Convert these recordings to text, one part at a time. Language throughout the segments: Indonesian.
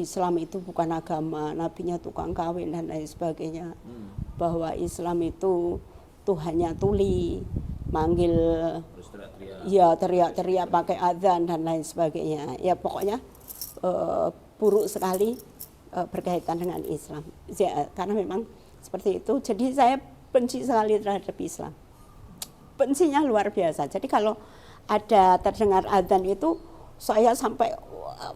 Islam itu bukan agama, nabinya tukang kawin dan lain sebagainya. Bahwa Islam itu Tuhannya tuli, manggil, ya teriak-teriak pakai adzan dan lain sebagainya. Ya pokoknya buruk sekali berkaitan dengan Islam. Ya, karena memang seperti itu. Jadi saya benci sekali terhadap Islam. Bencinya luar biasa. Jadi kalau ada terdengar adzan itu saya sampai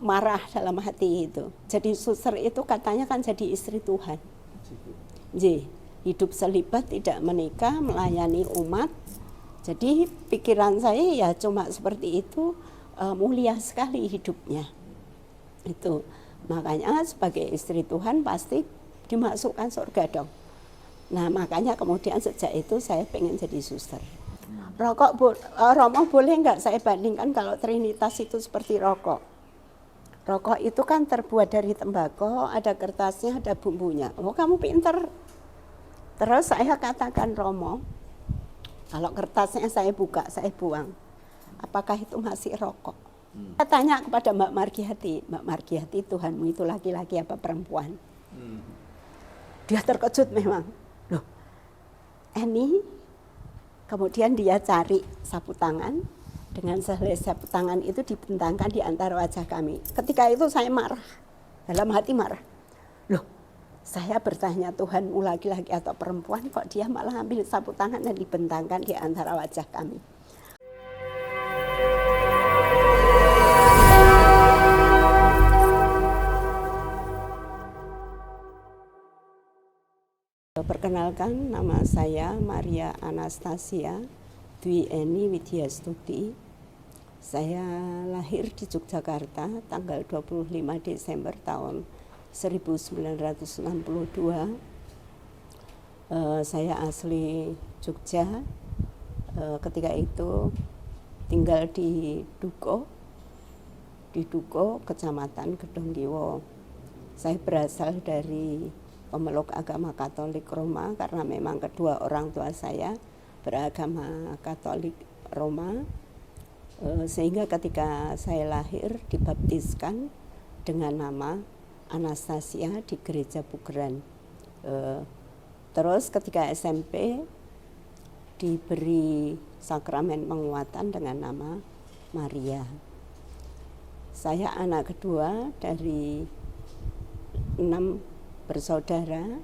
marah dalam hati itu. Jadi suster itu katanya kan jadi istri Tuhan. Jadi hidup selibat, tidak menikah, melayani umat. Jadi pikiran saya ya cuma seperti itu, mulia sekali hidupnya. Itu makanya sebagai istri Tuhan pasti dimasukkan surga dong. Nah makanya kemudian sejak itu saya pengen jadi suster. Rokok, Romo boleh nggak saya bandingkan kalau Trinitas itu seperti rokok. Rokok itu kan terbuat dari tembakau, ada kertasnya, ada bumbunya. Oh kamu pinter. Terus saya katakan Romo, kalau kertasnya saya buka, saya buang, apakah itu masih rokok? Saya tanya kepada Mbak Margiati, Tuhanmu itu laki-laki apa perempuan? Dia terkejut memang. Loh, Eni. Kemudian dia cari sapu tangan, dengan sehelai sapu tangan itu dibentangkan di antara wajah kami. Ketika itu saya marah, dalam hati marah. Loh, saya bertanya Tuhanmu laki-laki atau perempuan, kok dia malah ambil sapu tangan dan dibentangkan di antara wajah kami. Perkenalkan, nama saya Maria Anastasia Dwi Eni Widyastuti. Saya lahir di Yogyakarta tanggal 25 Desember tahun 1962. Saya asli Jogja. Ketika itu tinggal di Duko, Kecamatan Gedongkiwo. Saya berasal dari pemeluk agama Katolik Roma karena memang kedua orang tua saya beragama Katolik Roma, sehingga ketika saya lahir dibaptiskan dengan nama Anastasia di Gereja Bugeran. Terus ketika SMP diberi sakramen penguatan dengan nama Maria. Saya anak kedua dari 6 bersaudara.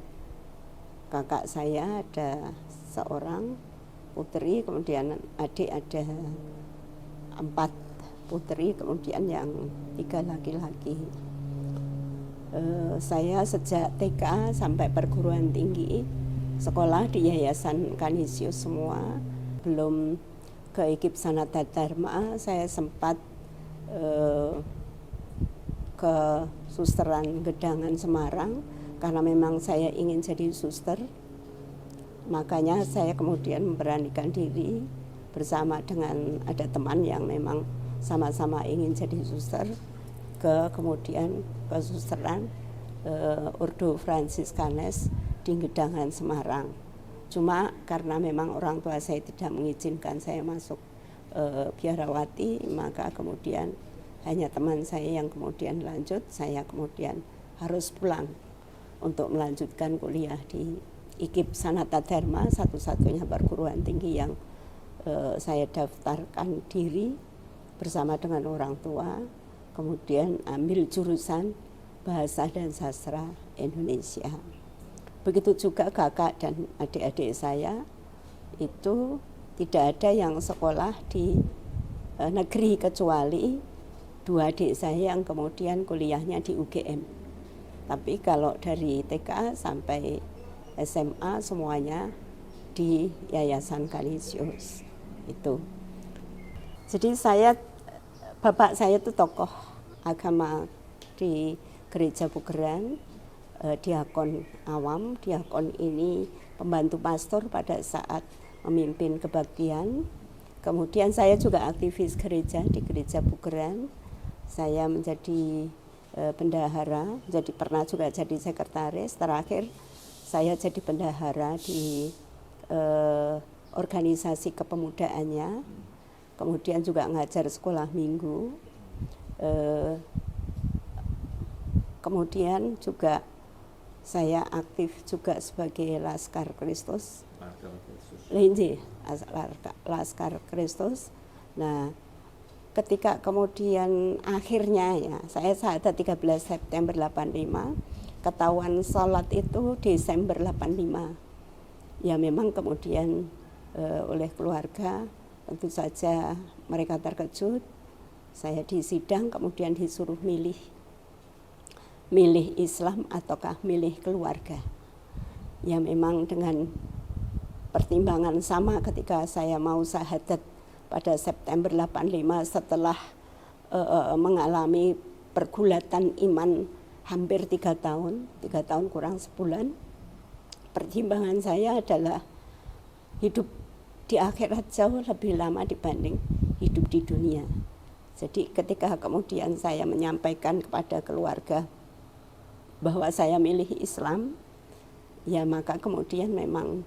Kakak saya ada seorang putri, kemudian adik ada 4 putri, kemudian yang 3 laki-laki. Saya sejak TK sampai perguruan tinggi sekolah di Yayasan Kanisius semua. Belum ke IKIP Sanata Dharma, saya sempat ke Susteran Gedangan Semarang karena memang saya ingin jadi suster. Makanya saya kemudian memberanikan diri bersama dengan ada teman yang memang sama-sama ingin jadi suster kemudian ke Susteran Ordo Franciskanes di Gedangan Semarang. Cuma karena memang orang tua saya tidak mengizinkan saya masuk biarawati, maka kemudian hanya teman saya yang kemudian lanjut, saya kemudian harus pulang untuk melanjutkan kuliah di IKIP Sanata Dharma, satu-satunya perguruan tinggi yang saya daftarkan diri bersama dengan orang tua, kemudian ambil jurusan Bahasa dan Sastra Indonesia. Begitu juga kakak dan adik-adik saya itu tidak ada yang sekolah di negeri kecuali 2 adik saya yang kemudian kuliahnya di UGM. Tapi kalau dari TK sampai SMA semuanya di Yayasan Kanisius itu. Jadi bapak saya itu tokoh agama di Gereja Bugeran, diakon awam. Diakon ini pembantu pastor pada saat memimpin kebaktian. Kemudian saya juga aktivis gereja di Gereja Bugeran. Saya menjadi bendahara, pernah juga jadi sekretaris. Terakhir saya jadi bendahara di organisasi kepemudaannya. Kemudian juga ngajar sekolah minggu. kemudian juga saya aktif juga sebagai Laskar Kristus. Laskar Kristus. Nah, ketika kemudian akhirnya ya, saya ada 13 September 85, ketahuan sholat itu Desember 85. Ya memang kemudian oleh keluarga tentu saja mereka terkejut. Saya di sidang kemudian disuruh milih Islam ataukah milih keluarga. Ya memang dengan pertimbangan sama ketika saya mau syahadat pada September 85 setelah mengalami pergulatan iman hampir 3 tahun kurang sebulan. Pertimbangan saya adalah hidup di akhirat jauh lebih lama dibanding hidup di dunia. Jadi ketika kemudian saya menyampaikan kepada keluarga bahwa saya milih Islam, ya maka kemudian memang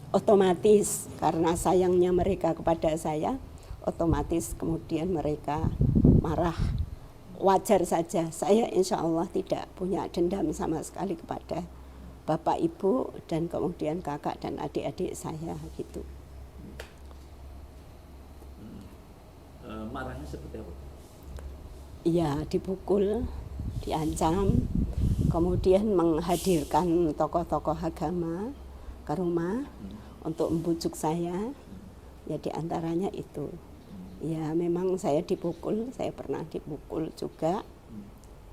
otomatis karena sayangnya mereka kepada saya, otomatis kemudian mereka marah. Wajar saja, saya insya Allah tidak punya dendam sama sekali kepada bapak ibu dan kemudian kakak dan adik-adik saya gitu. Marahnya seperti apa? Ya dipukul, diancam, kemudian menghadirkan tokoh-tokoh agama ke rumah untuk membujuk saya. Ya diantaranya itu. Ya memang saya dipukul, saya pernah dipukul juga.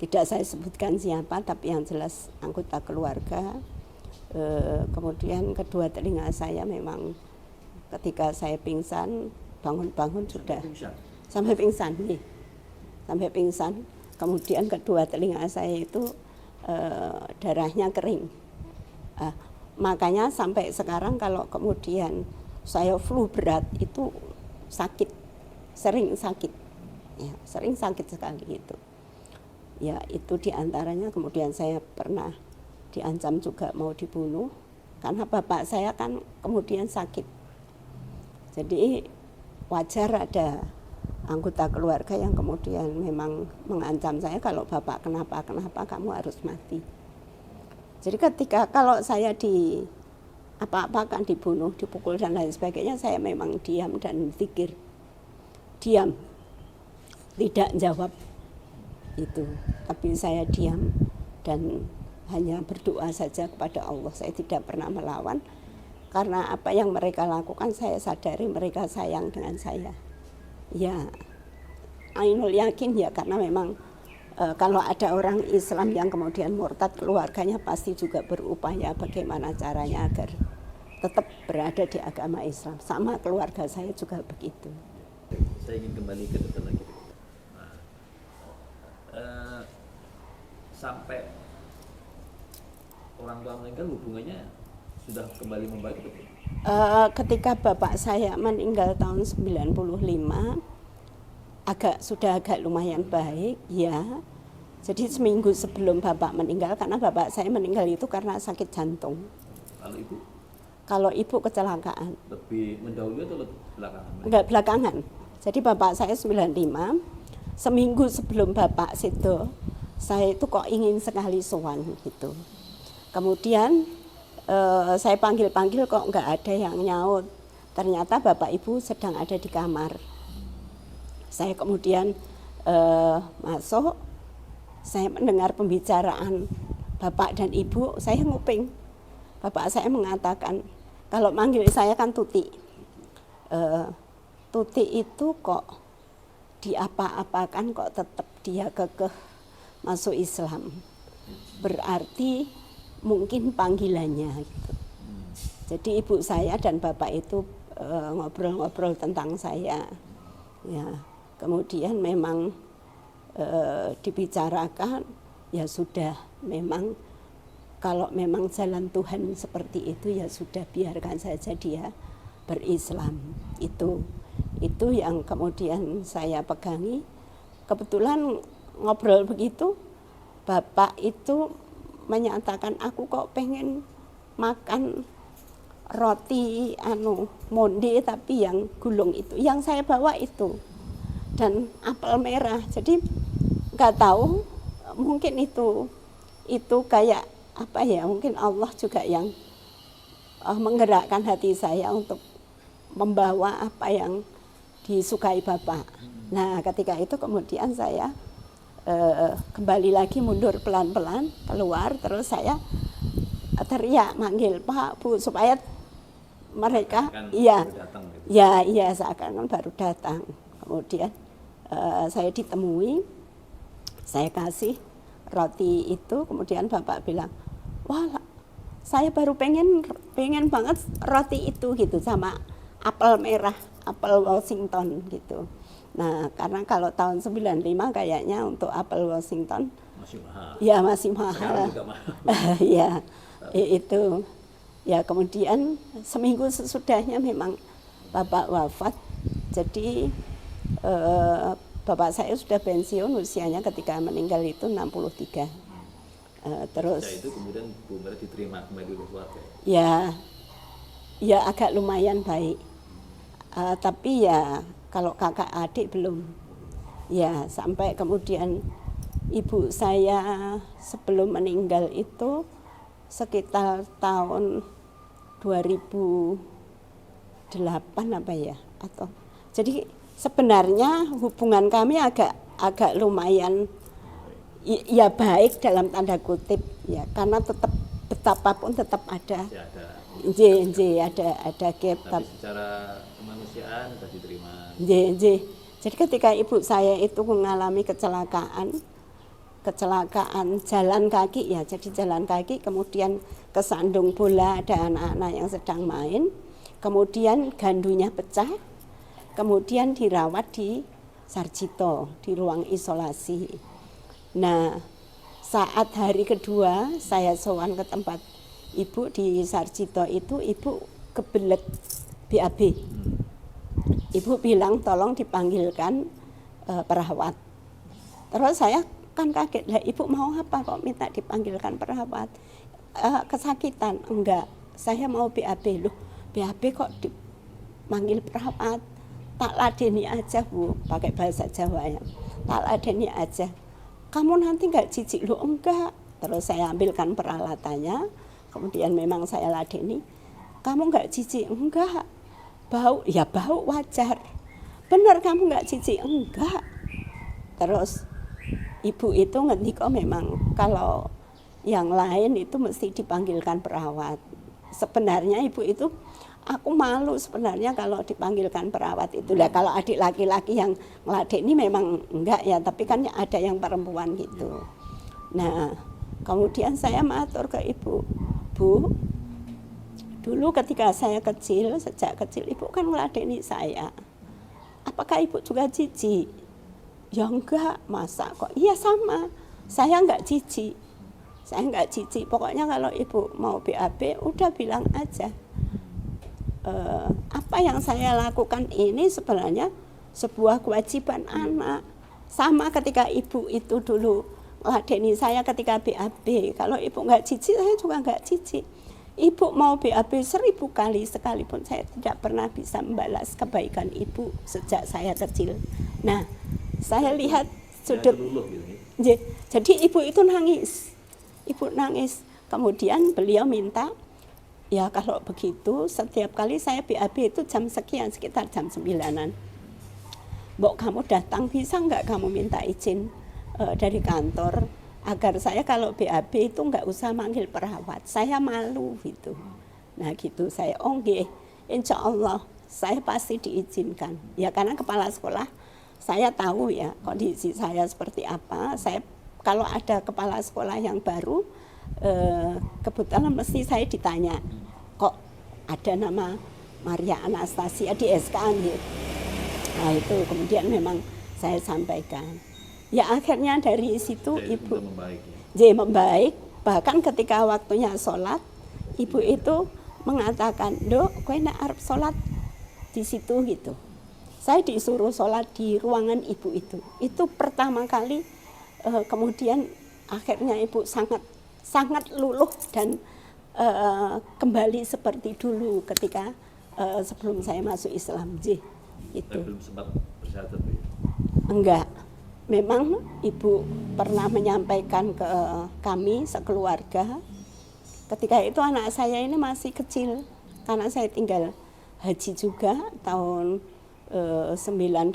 Tidak saya sebutkan siapa, tapi yang jelas anggota keluarga. Kemudian kedua telinga saya memang ketika saya pingsan, bangun-bangun sudah sampai pingsan nih. Sampai pingsan. Kemudian kedua telinga saya itu darahnya kering. Makanya sampai sekarang kalau kemudian saya flu berat itu sakit, sering sakit, ya, sering sakit sekali itu. Ya itu diantaranya. Kemudian saya pernah diancam juga mau dibunuh karena bapak saya kan kemudian sakit. Jadi wajar ada anggota keluarga yang kemudian memang mengancam saya, kalau bapak kenapa kamu harus mati. Jadi ketika kalau saya di apa-apakan, dibunuh, dipukul dan lain sebagainya, saya memang diam dan pikir, diam, tidak jawab itu, tapi saya diam dan hanya berdoa saja kepada Allah. Saya tidak pernah melawan karena apa yang mereka lakukan saya sadari mereka sayang dengan saya. Ya, ainul yakin ya, karena memang kalau ada orang Islam yang kemudian murtad, keluarganya pasti juga berupaya bagaimana caranya agar tetap berada di agama Islam. Sama keluarga saya juga begitu. Saya ingin kembali ke depan lagi. Sampai orang tua meninggal hubungannya sudah kembali membaik betul? Ketika bapak saya meninggal tahun 95 sudah agak lumayan baik ya. Jadi seminggu sebelum bapak meninggal, karena bapak saya meninggal itu karena sakit jantung. Kalau ibu? Kalau ibu kecelakaan. Lebih mendahului atau lebih belakangan? Enggak, belakangan. Jadi bapak saya 95, seminggu sebelum bapak situ, saya itu kok ingin sekali sowan gitu. Kemudian saya panggil-panggil kok enggak ada yang nyaut. Ternyata bapak ibu sedang ada di kamar. Saya kemudian masuk, saya mendengar pembicaraan bapak dan ibu, saya nguping. Bapak saya mengatakan, kalau manggil saya kan Tuti. Tuti itu kok diapa-apakan kok tetap dia kekeh masuk Islam. Berarti mungkin panggilannya gitu. Jadi ibu saya dan bapak itu ngobrol-ngobrol tentang saya. Ya, kemudian memang dibicarakan, ya sudah, memang kalau memang jalan Tuhan seperti itu ya sudah, biarkan saja dia berislam. Itu yang kemudian saya pegangi. Kebetulan ngobrol begitu, bapak itu menyatakan, aku kok pengen makan roti monde tapi yang gulung itu, yang saya bawa itu, dan apel merah. Jadi nggak tahu, mungkin itu kayak apa ya, mungkin Allah juga yang menggerakkan hati saya untuk membawa apa yang disukai Bapak. Nah, ketika itu kemudian saya kembali lagi mundur pelan-pelan keluar, terus saya teriak manggil Pak, Bu, supaya mereka iya seakan-akan baru datang. Kemudian saya ditemui, saya kasih roti itu, kemudian Bapak bilang, wah saya baru pengen banget roti itu gitu, sama apel merah, apel Washington gitu. Nah, karena kalau tahun 95 kayaknya untuk apel Washington masih mahal. Ya masih mahal. Sekarang juga mahal. Ya, itu. Ya, kemudian seminggu sesudahnya memang Bapak wafat. Jadi Bapak saya sudah pensiun, usianya ketika meninggal itu 63. Terus itu kemudian Bu Mira diterima kembali ke keluarga. Ya agak lumayan baik. Tapi ya kalau kakak adik belum. Ya, sampai kemudian ibu saya sebelum meninggal itu sekitar tahun 2008 apa ya, atau jadi sebenarnya hubungan kami agak lumayan ya baik dalam tanda kutip ya, karena tetap betapapun tetap ada ada gap, tapi secara kemanusiaan sudah diterima. Jadi ketika ibu saya itu mengalami kecelakaan jalan kaki ya, jadi jalan kaki, kemudian kesandung bola, ada anak-anak yang sedang main, kemudian gandunya pecah, kemudian dirawat di Sarjito di ruang isolasi. Nah, saat hari kedua saya sowan ke tempat ibu di Sarjito itu, ibu kebelet BAB. Ibu bilang tolong dipanggilkan perawat. Terus saya kan kaget, lah ibu mau apa kok minta dipanggilkan perawat? Kesakitan? Enggak, saya mau BAB. Loh, BAB kok dipanggil perawat? Tak ladeni aja Bu, pakai bahasa Jawa ya. Tak ladeni aja. Kamu nanti enggak jijik? Loh enggak. Terus saya ambilkan peralatannya, kemudian memang saya ladeni. Kamu enggak jijik? Enggak. Bau? Ya bau wajar. Benar kamu enggak jijik? Enggak. Terus ibu itu ngendika memang kalau yang lain itu mesti dipanggilkan perawat. Sebenarnya ibu itu, aku malu sebenarnya kalau dipanggilkan perawat itu. Lah kalau adik laki-laki yang ngeladeni memang enggak ya, tapi kan ada yang perempuan gitu. Nah, kemudian saya matur ke ibu, Bu, dulu ketika saya kecil, sejak kecil ibu kan ngeladeni saya. Apakah ibu juga jijik? Ya enggak, masa kok? Iya sama, saya enggak jijik. Saya enggak jijik, pokoknya kalau ibu mau BAB udah bilang aja. Apa yang saya lakukan ini sebenarnya sebuah kewajiban anak. Sama ketika ibu itu dulu ngeladeni saya ketika BAB, kalau ibu enggak jijik, saya juga enggak jijik. Ibu mau BAB 1000 kali sekalipun saya tidak pernah bisa membalas kebaikan ibu sejak saya kecil. Nah, saya lihat sudut, jadi ibu itu nangis, kemudian beliau minta, ya kalau begitu setiap kali saya BAB itu jam sekian, sekitar jam 9-an, Mbok kamu datang, bisa nggak kamu minta izin dari kantor, agar saya kalau BAB itu nggak usah manggil perawat, saya malu gitu. Nah gitu, saya nggih, insya Allah saya pasti diizinkan, ya karena kepala sekolah saya tahu ya kondisi saya seperti apa. Saya kalau ada kepala sekolah yang baru, kebetulan mesti saya ditanya, kok ada nama Maria Anastasia di SK gitu. Nah itu kemudian memang saya sampaikan. Ya akhirnya dari situ ibu membaik. Bahkan ketika waktunya sholat, ibu itu mengatakan, Dok, kowe nek arep sholat di situ gitu. Saya disuruh sholat di ruangan ibu itu. Itu pertama kali. Kemudian akhirnya ibu sangat luluh dan kembali seperti dulu ketika sebelum saya masuk Islam. Gitu. Belum sempat bersyahadat? Enggak. memang ibu pernah menyampaikan ke kami sekeluarga, ketika itu anak saya ini masih kecil, karena saya tinggal haji juga tahun 98,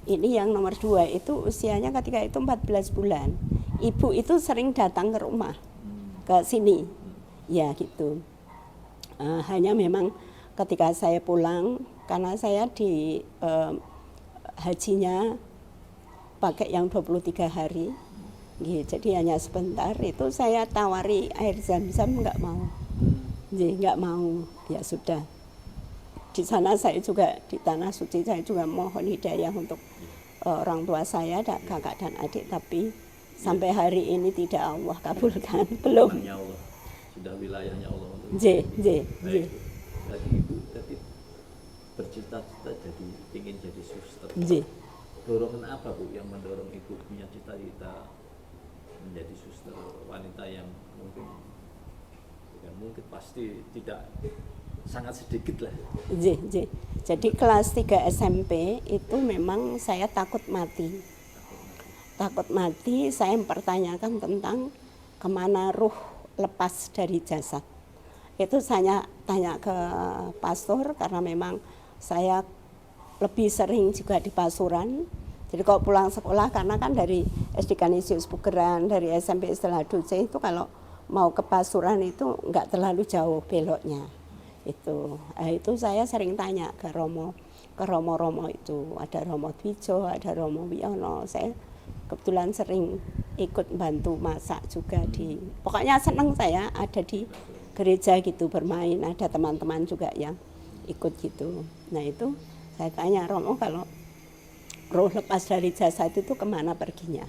ini yang nomor 2 itu usianya ketika itu 14 bulan. Ibu itu sering datang ke rumah, ke sini, ya gitu. Hanya memang ketika saya pulang, karena saya di hajinya pakai yang 23 hari, jadi hanya sebentar, itu saya tawari air zam-zam nggak mau, nggak mau, ya sudah. Di sana saya juga, di tanah suci saya juga mohon hidayah untuk orang tua saya, kakak dan adik, tapi sampai hari ini tidak Allah kabulkan, belum. Allah, sudah wilayahnya Allah. Baik. Tadi ibu bercita-cita ingin jadi suster. Dorongan apa Bu yang mendorong ibu punya cita-cita menjadi suster wanita yang mungkin pasti tidak sangat sedikit lah. Jadi kelas 3 SMP itu memang saya takut mati. Takut mati, saya mempertanyakan tentang kemana ruh lepas dari jasad. Itu saya tanya ke pastor karena memang saya lebih sering juga di Pasuruan. Jadi kalau pulang sekolah, karena kan dari SD Kanisius Pugeran, dari SMP Istilah Duce itu kalau mau ke Pasuruan itu nggak terlalu jauh beloknya. Itu saya sering tanya ke Romo itu, ada Romo Dwijo, ada Romo Wiono. Saya kebetulan sering ikut bantu masak juga pokoknya senang saya ada di gereja gitu, bermain, ada teman-teman juga yang ikut gitu. Nah itu saya tanya Romo, kalau roh lepas dari jasad itu kemana perginya?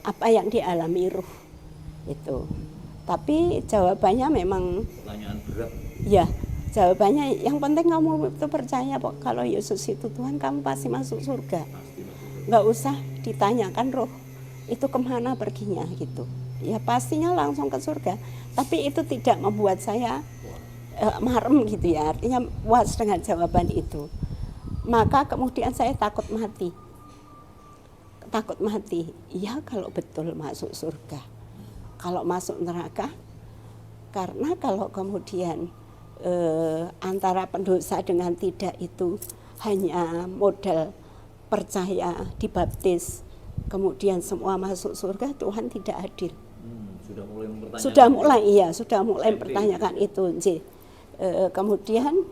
Apa yang dialami ruh itu? Tapi jawabannya memang pertanyaan berat. Ya, jawabannya yang penting kamu itu percaya kalau Yesus itu Tuhan, kamu pasti masuk surga. Nggak usah ditanyakan roh itu kemana perginya gitu. Ya pastinya langsung ke surga. Tapi itu tidak membuat saya marem gitu ya, artinya puas dengan jawaban itu. Maka kemudian saya takut mati. Ya kalau betul masuk surga, kalau masuk neraka, karena kalau kemudian antara pendosa dengan tidak itu hanya modal percaya dibaptis kemudian semua masuk surga, Tuhan tidak adil. Sudah mulai mempertanyakan itu. Kemudian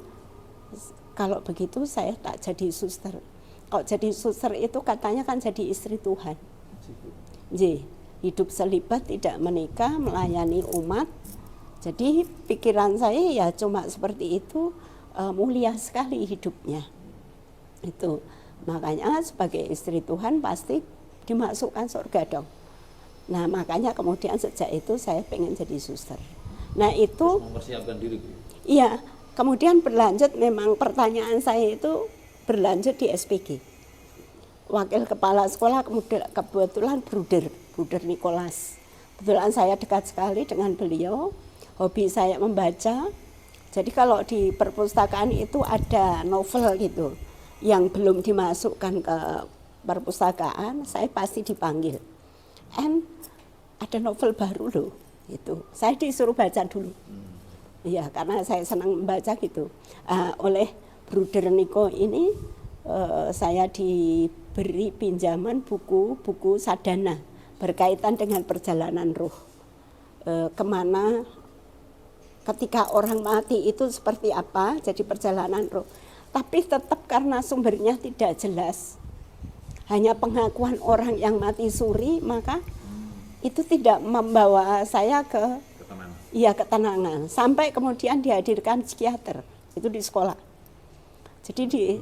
kalau begitu saya tak jadi suster. Kalau jadi suster itu katanya kan jadi istri Tuhan. Hidup selibat, tidak menikah, melayani umat. Jadi pikiran saya ya cuma seperti itu, mulia sekali hidupnya. Itu makanya sebagai istri Tuhan pasti dimasukkan surga dong. Nah makanya kemudian sejak itu saya pengen jadi suster. Nah itu mempersiapkan diri. Iya, kemudian berlanjut, memang pertanyaan saya itu berlanjut di SPG. Wakil kepala sekolah kebetulan Bruder Nicholas. Kebetulan saya dekat sekali dengan beliau. Hobi saya membaca. Jadi kalau di perpustakaan itu ada novel gitu yang belum dimasukkan ke perpustakaan, saya pasti dipanggil. Ada novel baru loh, itu. Saya disuruh baca dulu. Iya, karena saya senang membaca gitu. Oleh Bruder Niko ini saya diberi pinjaman buku sadana berkaitan dengan perjalanan roh. Kemana ketika orang mati itu seperti apa, jadi perjalanan roh. Tapi tetap karena sumbernya tidak jelas, hanya pengakuan orang yang mati suri, maka itu tidak membawa saya ke ketenangan. Sampai kemudian dihadirkan psikiater itu di sekolah. Jadi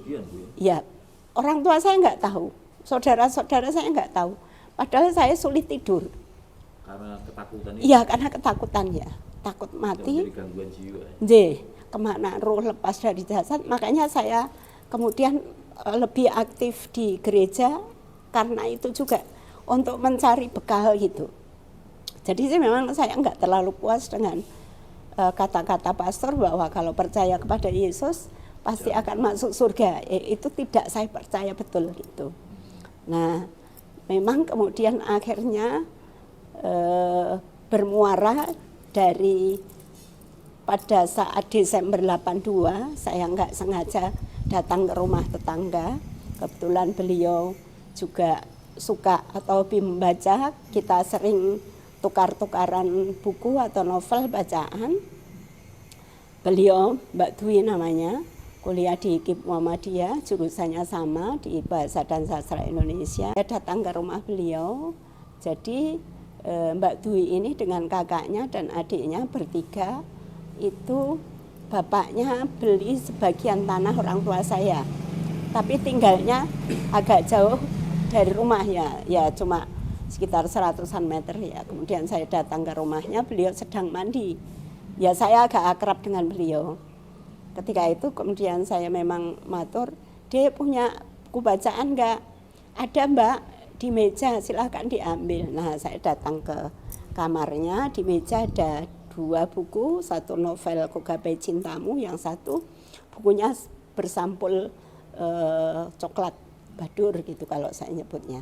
orang tua saya nggak tahu, saudara-saudara saya nggak tahu. Padahal saya sulit tidur. Karena ketakutan. Iya, karena ketakutan ya, takut mati. Jadi gangguan jiwa. Kemana roh lepas dari jasad. Makanya saya kemudian lebih aktif di gereja karena itu juga untuk mencari bekal gitu. Jadi memang saya nggak terlalu puas dengan kata-kata pastor bahwa kalau percaya kepada Yesus pasti akan masuk surga. Itu tidak saya percaya betul gitu. Nah, memang kemudian akhirnya bermuara dari pada saat Desember 82 saya nggak sengaja datang ke rumah tetangga. Kebetulan beliau juga suka atau hobi membaca, kita sering tukar-tukaran buku atau novel bacaan. Beliau, Mbak Dwi namanya, kuliah di IKIP Muhammadiyah, jurusannya sama di Bahasa dan Sastra Indonesia. Saya datang ke rumah beliau, jadi Mbak Dwi ini dengan kakaknya dan adiknya bertiga, itu bapaknya beli sebagian tanah orang tua saya. Tapi tinggalnya agak jauh dari rumah ya cuma sekitar 100-an meter ya. Kemudian saya datang ke rumahnya, beliau sedang mandi. Ya saya agak akrab dengan beliau. Ketika itu kemudian saya memang matur, dia punya buku bacaan enggak? Ada Mbak, di meja, silahkan diambil. Nah saya datang ke kamarnya, di meja ada 2 buku, 1 novel Kogape Cintamu, yang satu bukunya bersampul coklat badur gitu kalau saya nyebutnya.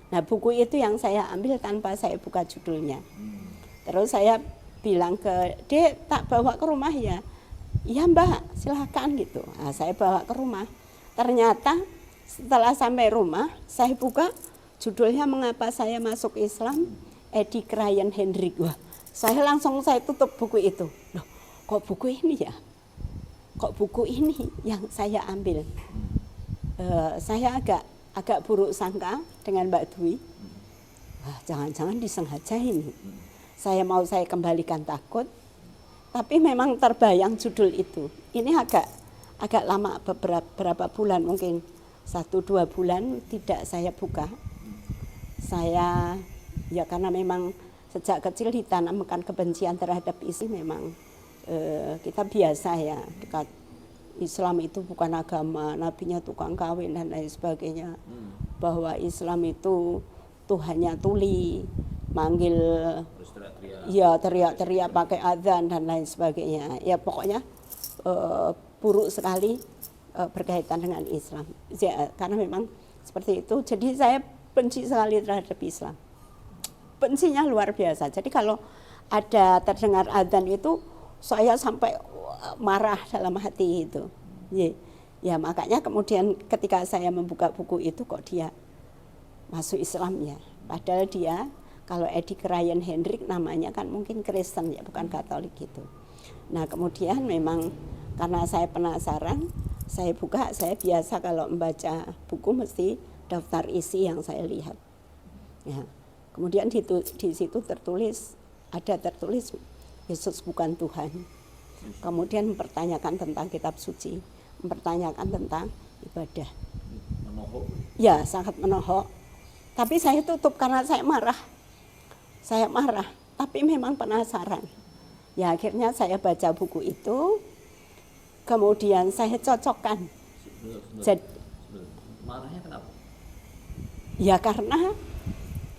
Nah buku itu yang saya ambil tanpa saya buka judulnya. Terus saya bilang ke Dek, tak bawa ke rumah ya? Iya Mbak, silahkan gitu. Nah, saya bawa ke rumah. Ternyata setelah sampai rumah, saya buka judulnya Mengapa Saya Masuk Islam, Edi Krayan Hendrik. Wah, saya tutup buku itu. Loh, kok buku ini ya? Kok buku ini yang saya ambil? Saya agak buruk sangka dengan Mbak Dwi. Wah, jangan-jangan disengaja ini. Saya kembalikan takut, tapi memang terbayang judul itu. Ini agak lama, beberapa bulan, mungkin 1-2 bulan tidak saya buka. Saya ya karena memang sejak kecil ditanamkan kebencian terhadap isi, memang kita biasa ya, dekat Islam itu bukan agama, nabinya tukang kawin dan lain sebagainya. Bahwa Islam itu Tuhannya tuli, manggil ya teriak-teriak pakai adzan dan lain sebagainya. Ya pokoknya buruk sekali berkaitan dengan Islam. Ya, karena memang seperti itu. Jadi saya benci sekali terhadap Islam. Bencinya luar biasa. Jadi kalau ada terdengar adzan itu saya sampai marah dalam hati itu. Ya makanya kemudian ketika saya membuka buku itu kok dia masuk Islam ya. Padahal dia kalau Edi Krayan Hendrik namanya kan mungkin Kristen ya, bukan Katolik gitu. Nah kemudian memang karena saya penasaran, saya buka, saya biasa kalau membaca buku mesti daftar isi yang saya lihat. Ya. Kemudian di situ tertulis Yesus bukan Tuhan. Kemudian mempertanyakan tentang kitab suci, mempertanyakan tentang ibadah. Menohok. Ya, sangat menohok. Tapi saya tutup karena saya marah. Tapi memang penasaran. Ya akhirnya saya baca buku itu, kemudian saya cocokkan. Marahnya kenapa? Ya karena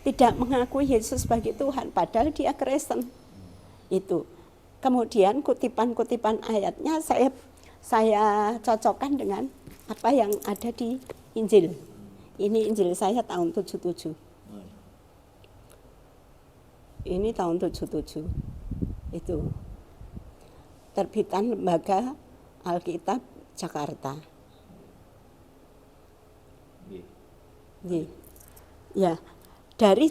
tidak mengakui Yesus sebagai Tuhan, padahal dia Kristen. Itu. Kemudian kutipan-kutipan ayatnya saya cocokkan dengan apa yang ada di Injil. Ini Injil saya tahun 77. Ini tahun 77. Itu. Terbitan Lembaga Alkitab Jakarta. Ya.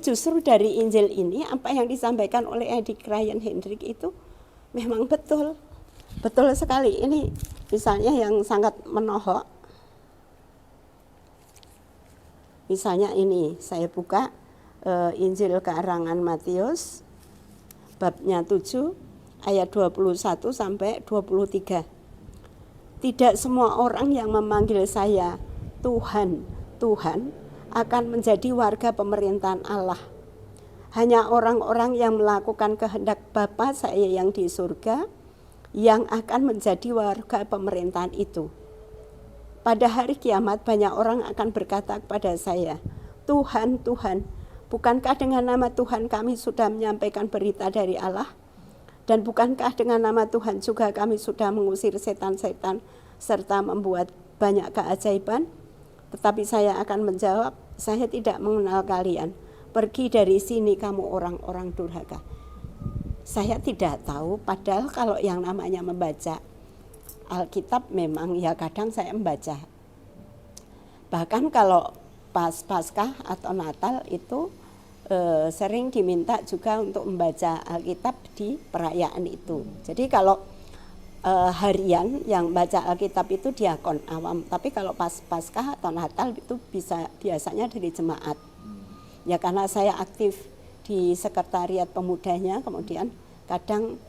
Justru dari Injil ini apa yang disampaikan oleh Edi Krayan Hendrik itu memang betul sekali. Ini misalnya yang sangat menohok. Misalnya ini saya buka Injil karangan Matius babnya 7 ayat 21 sampai 23. Tidak semua orang yang memanggil saya Tuhan, Tuhan akan menjadi warga pemerintahan Allah. Hanya orang-orang yang melakukan kehendak Bapa saya yang di surga yang akan menjadi warga pemerintahan itu. Pada hari kiamat banyak orang akan berkata kepada saya, Tuhan, Tuhan, bukankah dengan nama Tuhan kami sudah menyampaikan berita dari Allah? Dan bukankah dengan nama Tuhan juga kami sudah mengusir setan-setan serta membuat banyak keajaiban? Tetapi saya akan menjawab, saya tidak mengenal kalian. Pergi dari sini kamu orang-orang durhaka. Saya tidak tahu, padahal kalau yang namanya membaca Alkitab memang ya kadang saya membaca. Bahkan kalau pas Paskah atau Natal itu sering diminta juga untuk membaca Alkitab di perayaan itu. Jadi kalau harian yang baca Alkitab itu diakon awam, tapi kalau pas Paskah atau Natal itu biasanya dari jemaat. Ya karena saya aktif di sekretariat pemudanya, kemudian kadang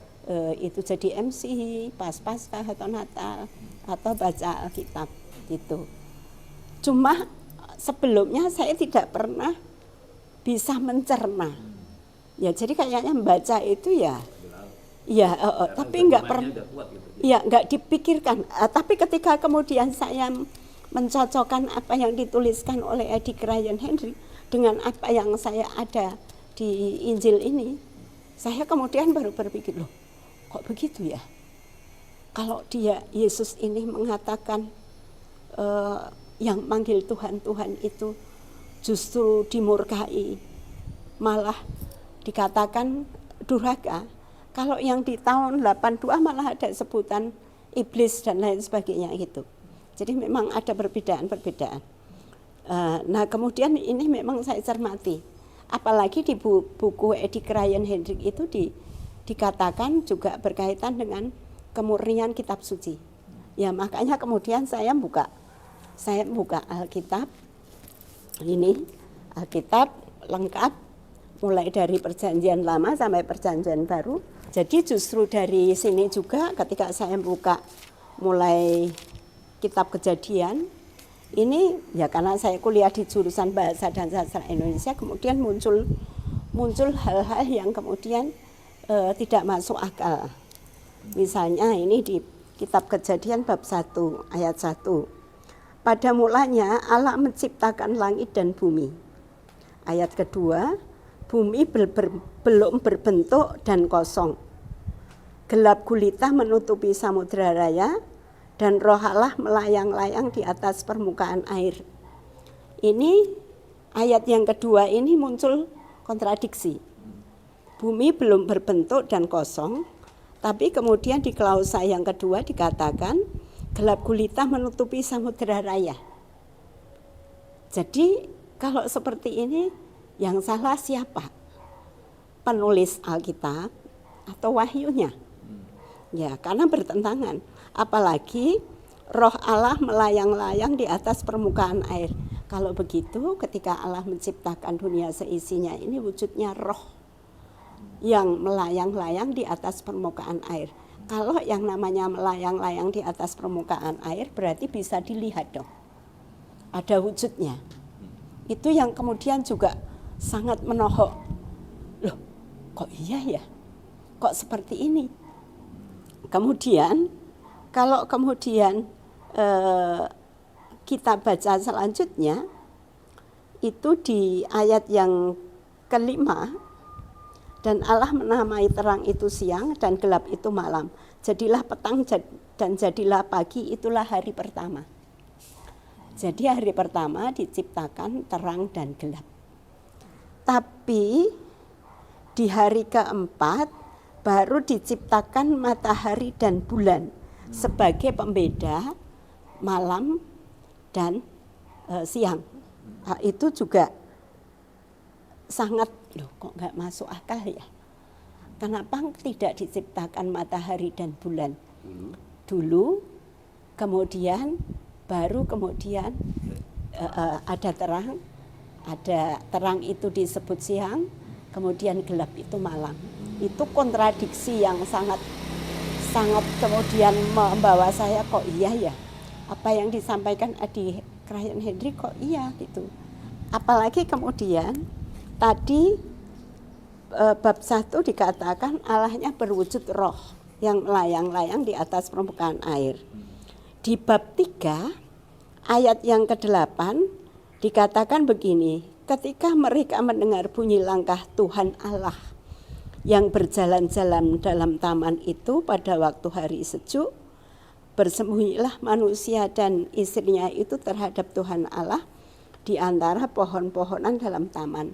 itu jadi MC pas Paskah atau Natal atau baca Alkitab gitu. Cuma sebelumnya saya tidak pernah bisa mencerna. Ya jadi kayaknya membaca itu ya tapi enggak pernah. Ya, enggak dipikirkan. Tapi ketika kemudian saya mencocokkan apa yang dituliskan oleh Edi Krayan Hendrik dengan apa yang saya ada di Injil ini, saya kemudian baru berpikir, loh, kok begitu ya? Kalau dia Yesus ini mengatakan yang manggil Tuhan Tuhan itu justru dimurkai, malah dikatakan durhaka. Kalau yang di tahun 82 malah ada sebutan iblis dan lain sebagainya gitu. Jadi memang ada perbedaan-perbedaan. Nah kemudian ini memang saya cermati. Apalagi di buku Edi Krayan Hendrik itu dikatakan juga berkaitan dengan kemurnian kitab suci. Ya makanya kemudian saya buka Alkitab. Ini Alkitab lengkap mulai dari Perjanjian Lama sampai Perjanjian Baru. Jadi justru dari sini juga ketika saya buka mulai kitab Kejadian, ini ya karena saya kuliah di jurusan Bahasa dan Sastra Indonesia, kemudian muncul hal-hal yang kemudian tidak masuk akal. Misalnya ini di kitab Kejadian bab 1 ayat 1. Pada mulanya Allah menciptakan langit dan bumi. Ayat kedua, bumi belum berbentuk dan kosong. Gelap gulita menutupi samudera raya dan Roh Allah melayang-layang di atas permukaan air. Ini ayat yang kedua ini muncul kontradiksi. Bumi belum berbentuk dan kosong, tapi kemudian di klausa yang kedua dikatakan gelap gulita menutupi samudera raya. Jadi kalau seperti ini yang salah siapa? Penulis Alkitab atau wahyunya? Ya, karena bertentangan. Apalagi Roh Allah melayang-layang di atas permukaan air. Kalau begitu, ketika Allah menciptakan dunia seisinya ini wujudnya roh yang melayang-layang di atas permukaan air. Kalau yang namanya melayang-layang di atas permukaan air berarti bisa dilihat dong. Ada wujudnya. Itu yang kemudian juga sangat menohok. Loh, kok iya ya? Kok seperti ini? Kemudian, kalau kemudian kita baca selanjutnya, itu di ayat yang kelima, dan Allah menamai terang itu siang dan gelap itu malam. Jadilah petang dan jadilah pagi, itulah hari pertama. Jadi hari pertama diciptakan terang dan gelap. Tapi di hari keempat baru diciptakan matahari dan bulan sebagai pembeda malam dan siang. Nah, itu juga sangat, loh kok nggak masuk akal ya? Kenapa tidak diciptakan matahari dan bulan dulu, kemudian baru kemudian ada terang itu disebut siang, kemudian gelap itu malam. Itu kontradiksi yang sangat kemudian membawa saya kok iya ya, apa yang disampaikan Edi Krayan Hendrik kok iya gitu. Apalagi kemudian tadi bab 1 dikatakan Allahnya berwujud roh yang melayang-layang di atas permukaan air. Di bab 3 ayat yang ke-8 dikatakan begini, ketika mereka mendengar bunyi langkah Tuhan Allah yang berjalan-jalan dalam taman itu pada waktu hari sejuk, bersembunyilah manusia dan istrinya itu terhadap Tuhan Allah di antara pohon-pohonan dalam taman.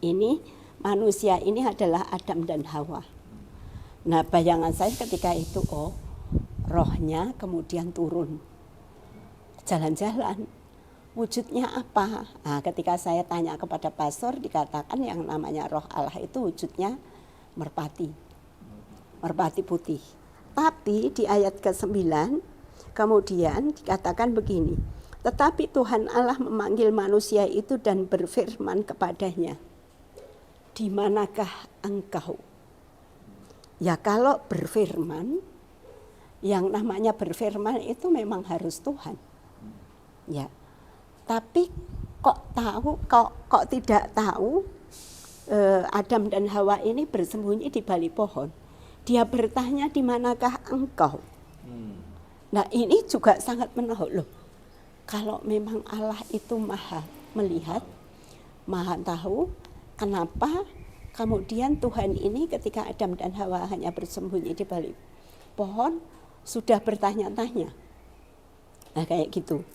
Ini manusia ini adalah Adam dan Hawa. Nah, bayangan saya ketika itu, rohnya kemudian turun, jalan-jalan. Wujudnya apa? Nah, ketika saya tanya kepada pastor, dikatakan yang namanya roh Allah itu wujudnya merpati putih. Tapi di ayat ke-9 kemudian dikatakan begini, tetapi Tuhan Allah memanggil manusia itu dan berfirman kepadanya, di manakah engkau? Ya kalau berfirman, yang namanya berfirman itu memang harus Tuhan. Ya. Tapi kok tidak tahu Adam dan Hawa ini bersembunyi di balik pohon. Dia bertanya, di manakah engkau? Nah, ini juga sangat menarik loh. Kalau memang Allah itu maha melihat, maha tahu, kenapa kemudian Tuhan ini ketika Adam dan Hawa hanya bersembunyi di balik pohon, sudah bertanya-tanya. Nah, kayak gitu.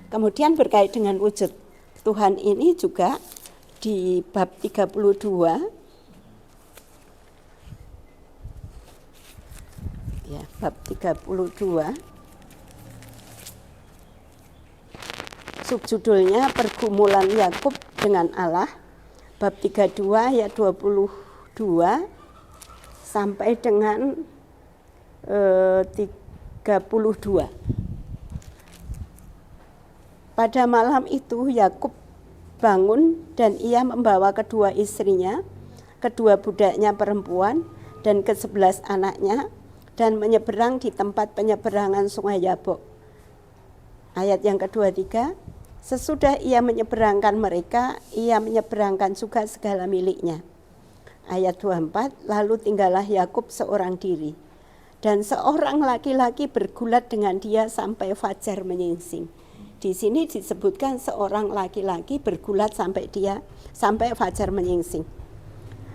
Kemudian berkait dengan wujud Tuhan ini juga di bab 32, ya, bab 32, subjudulnya pergumulan Yakub dengan Allah, bab 32 ayat 22 sampai dengan 32. Pada malam itu Yakub bangun dan ia membawa kedua istrinya, kedua budaknya perempuan dan ke-11 anaknya dan menyeberang di tempat penyeberangan sungai Yabok. Ayat yang ke-23, sesudah ia menyeberangkan mereka, ia menyeberangkan juga segala miliknya. Ayat 24, lalu tinggallah Yakub seorang diri dan seorang laki-laki bergulat dengan dia sampai fajar menyingsing. Di sini disebutkan seorang laki-laki bergulat sampai fajar menyingsing.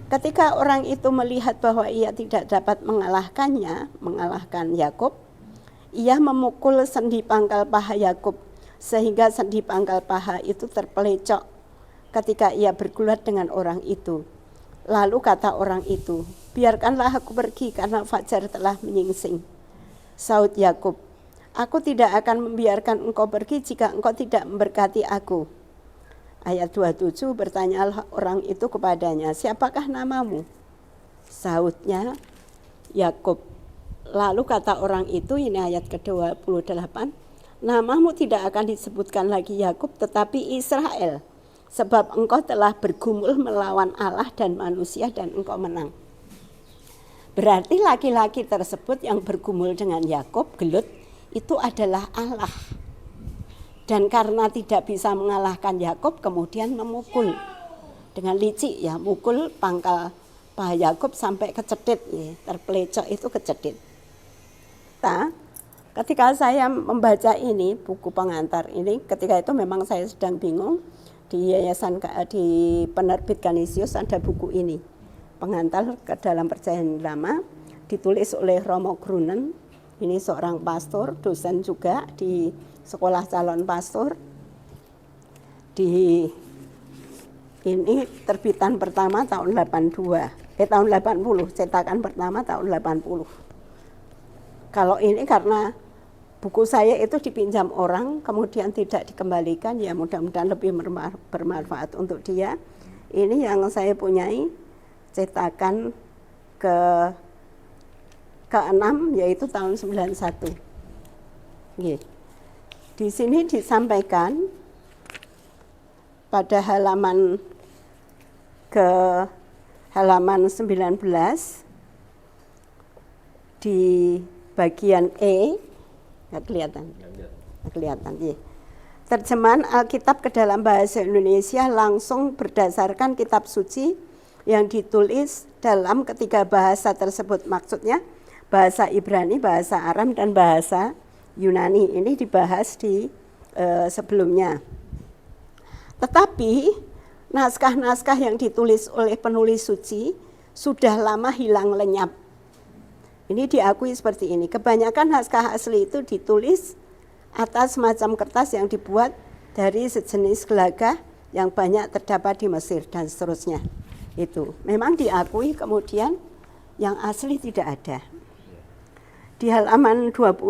Ketika orang itu melihat bahwa ia tidak dapat mengalahkan Yakub, ia memukul sendi pangkal paha Yakub sehingga sendi pangkal paha itu terpelecok ketika ia bergulat dengan orang itu. Lalu kata orang itu, biarkanlah aku pergi karena fajar telah menyingsing. Saud Yakub, aku tidak akan membiarkan engkau pergi jika engkau tidak memberkati aku. Ayat 27, bertanyalah orang itu kepadanya, siapakah namamu? Saudnya, Yakub. Lalu kata orang itu, ini ayat ke-28, namamu tidak akan disebutkan lagi Yakub tetapi Israel, sebab engkau telah bergumul melawan Allah dan manusia dan engkau menang. Berarti laki-laki tersebut yang bergumul dengan Yakub, gelut, itu adalah Allah. Dan karena tidak bisa mengalahkan Yakub, kemudian memukul dengan licik, ya, mukul pangkal paha Yakub sampai kecedit, ya, terpelecok itu kecedit. Nah, ketika saya membaca ini buku pengantar ini, ketika itu memang saya sedang bingung, di yayasan di penerbit Canisius ada buku ini, pengantar ke dalam perjanjian lama, ditulis oleh Romo Grunen. Ini seorang pastor, dosen juga di sekolah calon pastor. Ini terbitan pertama tahun 80, cetakan pertama tahun 80. Kalau ini karena buku saya itu dipinjam orang, kemudian tidak dikembalikan, ya mudah-mudahan lebih bermanfaat untuk dia. Ini yang saya punyai, cetakan ke-6, yaitu tahun 91. Di sini disampaikan pada halaman 19 di bagian E, nggak kelihatan, ya. Terjemahan Alkitab ke dalam bahasa Indonesia langsung berdasarkan kitab suci yang ditulis dalam ketiga bahasa tersebut, maksudnya bahasa Ibrani, bahasa Aram, dan bahasa Yunani. Ini dibahas di sebelumnya. Tetapi naskah-naskah yang ditulis oleh penulis suci sudah lama hilang lenyap. Ini diakui seperti ini. Kebanyakan naskah asli itu ditulis atas semacam kertas yang dibuat dari sejenis gelagah yang banyak terdapat di Mesir dan seterusnya. Itu memang diakui, kemudian yang asli tidak ada. Di halaman 20,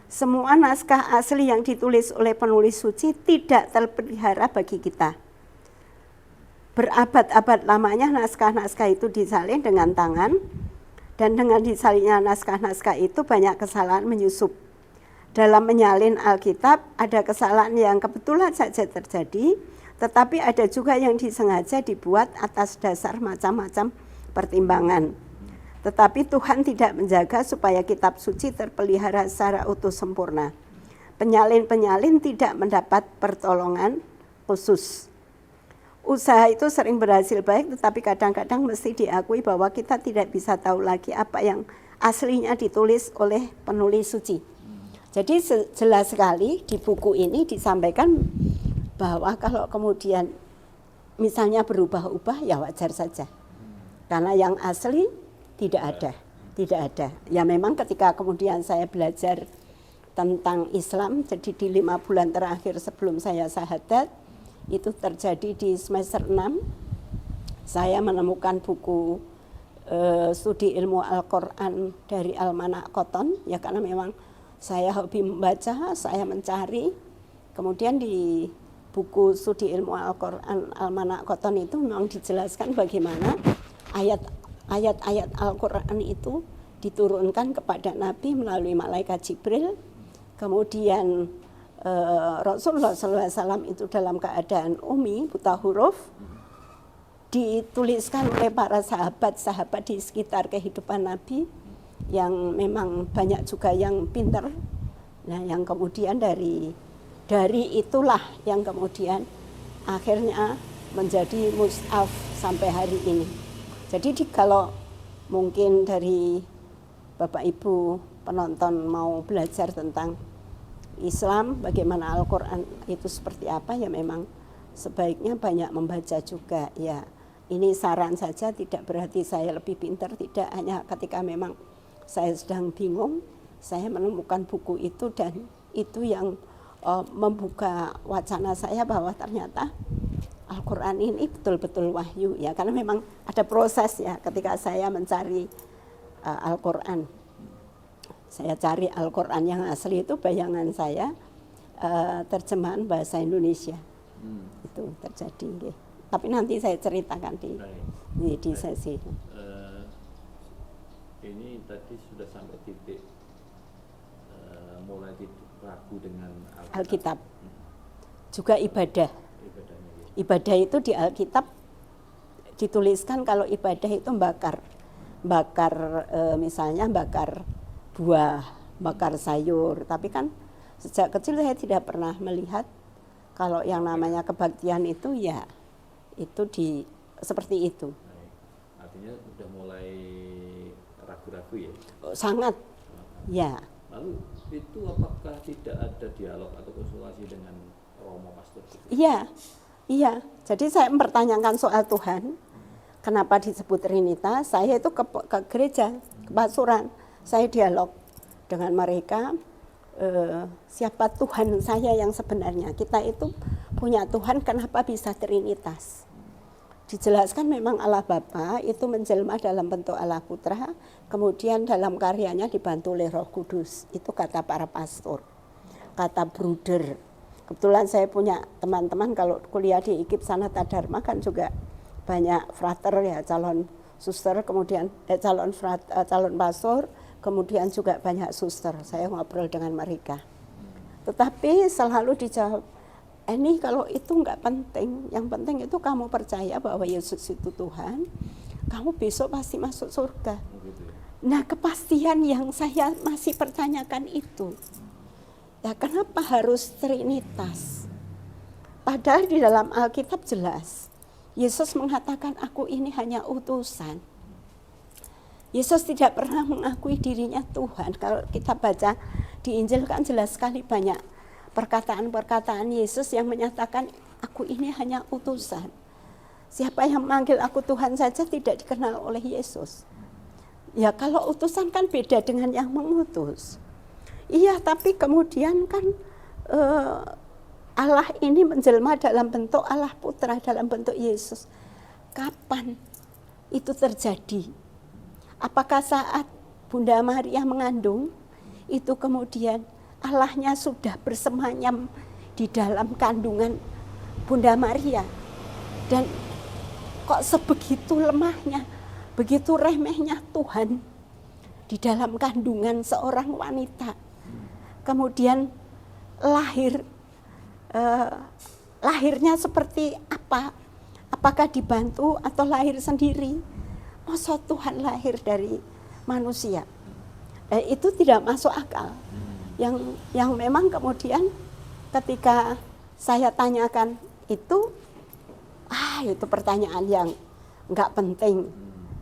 semua naskah asli yang ditulis oleh penulis suci tidak terpelihara bagi kita. Berabad-abad lamanya naskah-naskah itu disalin dengan tangan, dan dengan disalinnya naskah-naskah itu banyak kesalahan menyusup. Dalam menyalin Alkitab ada kesalahan yang kebetulan saja terjadi, tetapi ada juga yang disengaja dibuat atas dasar macam-macam pertimbangan. Tetapi Tuhan tidak menjaga supaya kitab suci terpelihara secara utuh sempurna. Penyalin-penyalin tidak mendapat pertolongan khusus. Usaha itu sering berhasil baik, tetapi kadang-kadang mesti diakui bahwa kita tidak bisa tahu lagi apa yang aslinya ditulis oleh penulis suci. Jadi jelas sekali di buku ini disampaikan bahwa kalau kemudian misalnya berubah-ubah ya wajar saja. Karena yang asli tidak ada. Ya memang ketika kemudian saya belajar tentang Islam, jadi di 5 bulan terakhir sebelum saya syahadat, itu terjadi di semester 6, saya menemukan buku studi ilmu Al-Quran dari Almanak Cotton, ya karena memang saya hobi membaca, saya mencari, kemudian di buku studi ilmu Al-Quran Almanak Cotton itu memang dijelaskan bagaimana ayat-ayat Al-Quran itu diturunkan kepada Nabi melalui malaikat Jibril, kemudian Rasulullah SAW itu dalam keadaan umi, buta huruf, dituliskan oleh para sahabat-sahabat di sekitar kehidupan Nabi, yang memang banyak juga yang pintar. Nah, yang kemudian dari itulah yang kemudian akhirnya menjadi mushaf sampai hari ini. Jadi kalau mungkin dari Bapak Ibu penonton mau belajar tentang Islam, bagaimana Al-Quran itu seperti apa, ya memang sebaiknya banyak membaca juga. Ya, ini saran saja, tidak berarti saya lebih pintar, tidak, hanya ketika memang saya sedang bingung, saya menemukan buku itu dan itu yang membuka wacana saya bahwa ternyata Al-Quran ini betul-betul wahyu, ya karena memang ada proses ya ketika saya mencari Al-Quran. Saya cari Al-Quran yang asli itu, bayangan saya terjemahan bahasa Indonesia. Itu terjadi. Tapi nanti saya ceritakan di sesi. Ini tadi sudah sampai titik mulai ragu dengan Alkitab. Juga ibadah. Ibadah itu di Alkitab dituliskan kalau ibadah itu bakar misalnya bakar buah, bakar sayur. Tapi kan sejak kecil saya tidak pernah melihat kalau yang namanya kebaktian itu ya itu seperti itu. Artinya sudah mulai ragu-ragu ya? Sangat, ya. Lalu itu apakah tidak ada dialog atau konsultasi dengan Romo Pastor? Iya. Jadi saya mempertanyakan soal Tuhan, kenapa disebut Trinitas. Saya itu ke gereja, ke pasuran, saya dialog dengan mereka, siapa Tuhan saya yang sebenarnya. Kita itu punya Tuhan, kenapa bisa Trinitas. Dijelaskan memang Allah Bapa itu menjelma dalam bentuk Allah Putra, kemudian dalam karyanya dibantu oleh Roh Kudus. Itu kata para pastor, kata bruder. Kebetulan saya punya teman-teman kalau kuliah di IKIP Sanata Dharma kan juga banyak frater ya, calon suster, kemudian calon pastor, kemudian juga banyak suster. Saya ngobrol dengan mereka. Tetapi selalu dijawab, ini kalau itu enggak penting, yang penting itu kamu percaya bahwa Yesus itu Tuhan, kamu besok pasti masuk surga. Nah, kepastian yang saya masih pertanyakan itu, ya kenapa harus Trinitas? Padahal di dalam Alkitab jelas, Yesus mengatakan aku ini hanya utusan. Yesus tidak pernah mengakui dirinya Tuhan. Kalau kita baca di Injil kan jelas sekali banyak perkataan-perkataan Yesus yang menyatakan aku ini hanya utusan. Siapa yang memanggil aku Tuhan saja tidak dikenal oleh Yesus. Ya kalau utusan kan beda dengan yang mengutus. Iya, tapi kemudian kan Allah ini menjelma dalam bentuk Allah Putra, dalam bentuk Yesus. Kapan itu terjadi? Apakah saat Bunda Maria mengandung, itu kemudian Allahnya sudah bersemayam di dalam kandungan Bunda Maria? Dan kok sebegitu lemahnya, begitu remehnya Tuhan di dalam kandungan seorang wanita. Kemudian lahirnya seperti apa? Apakah dibantu atau lahir sendiri? Masa Tuhan lahir dari manusia? Itu tidak masuk akal. Yang memang kemudian ketika saya tanyakan itu pertanyaan yang enggak penting.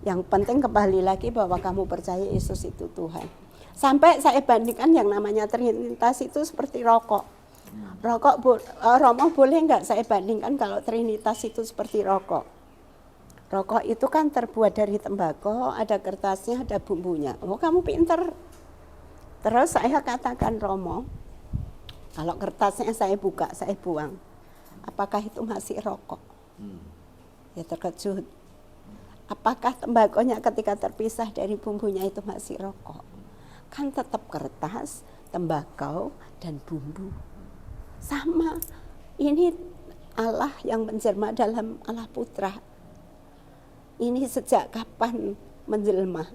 Yang penting kembali lagi bahwa kamu percaya Yesus itu Tuhan. Sampai saya bandingkan yang namanya Trinitas itu seperti rokok. Romo boleh enggak saya bandingkan kalau Trinitas itu seperti rokok. Rokok itu kan terbuat dari tembakau, ada kertasnya, ada bumbunya. Oh, kamu pinter. Terus saya katakan, Romo, kalau kertasnya saya buka, saya buang, apakah itu masih rokok? Ya terkejut. Apakah tembakonya ketika terpisah dari bumbunya itu masih rokok? Kan tetap kertas, tembakau, dan bumbu. Sama, ini Allah yang menjelma dalam Allah Putra. Ini sejak kapan menjelma?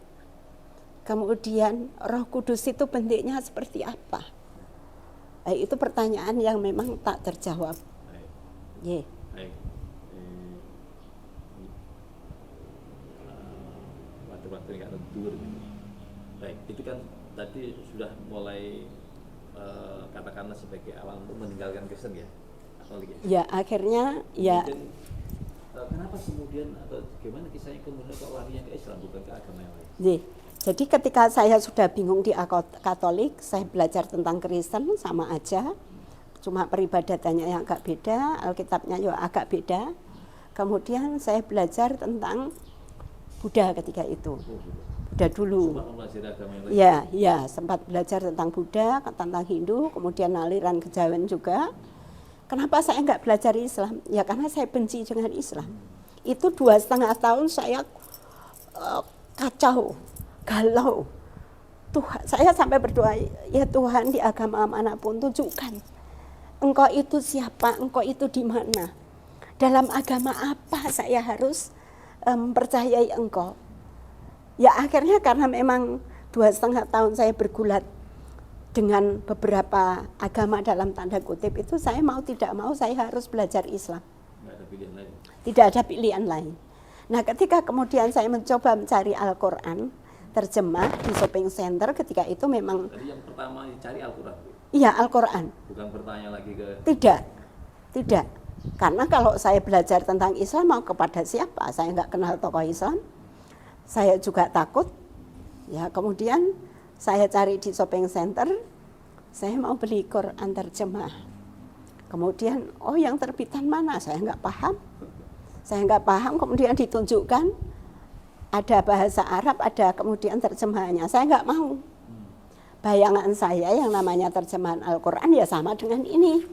Kemudian Roh Kudus itu bentuknya seperti apa? Itu pertanyaan yang memang tak terjawab. Baik. Waktu-waktu nggak tentu. Baik, itu kan tadi sudah mulai katakanlah sebagai awal untuk meninggalkan Kristen ya, Katolik ya. Ya akhirnya ya. Kenapa kemudian atau gimana kisahnya kemudian kok larinya ke Islam bukan ke agama yang lain? Jadi ketika saya sudah bingung di Katolik, saya belajar tentang Kristen sama aja, cuma peribadatannya yang agak beda, Alkitabnya juga agak beda. Kemudian saya belajar tentang Buddha ketika itu. Buddha dulu. Ya, sempat belajar tentang Buddha, tentang Hindu, kemudian aliran kejawen juga. Kenapa saya enggak belajar Islam? Ya karena saya benci dengan Islam. Itu 2,5 tahun saya kacau, galau. Tuhan, saya sampai berdoa, ya Tuhan di agama manapun tunjukkan. Engkau itu siapa? Engkau itu di mana? Dalam agama apa saya harus mempercayai Engkau? Ya akhirnya karena memang 2,5 tahun saya bergulat dengan beberapa agama dalam tanda kutip itu, saya mau tidak mau saya harus belajar Islam. Tidak ada pilihan lain. Nah ketika kemudian saya mencoba mencari Al-Quran terjemah di shopping center, ketika itu memang. Jadi yang pertama dicari Al-Quran? Iya, Al-Quran. Bukan bertanya lagi ke. Tidak. Karena kalau saya belajar tentang Islam mau kepada siapa? Saya nggak kenal tokoh Islam. Saya juga takut. Ya kemudian saya cari di shopping center, saya mau beli Quran terjemah. Kemudian, yang terbitan mana? Saya nggak paham. Kemudian ditunjukkan ada bahasa Arab, ada kemudian terjemahannya. Saya nggak mau. Bayangan saya yang namanya terjemahan Al-Quran ya sama dengan ini.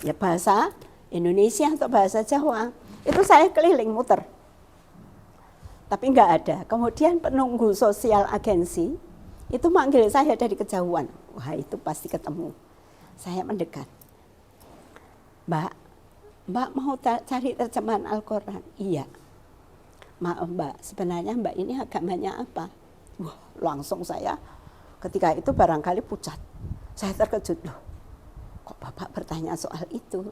Ya bahasa Indonesia atau bahasa Jawa. Itu saya keliling muter. Tapi nggak ada. Kemudian penunggu sosial agensi itu manggil saya dari kejauhan. Wah itu pasti ketemu. Saya mendekat. Mbak mau cari terjemahan Al-Quran? Iya. Maaf Mbak, sebenarnya Mbak ini agamanya apa? Wah langsung saya ketika itu barangkali pucat. Saya terkejut loh. Kok Bapak bertanya soal itu?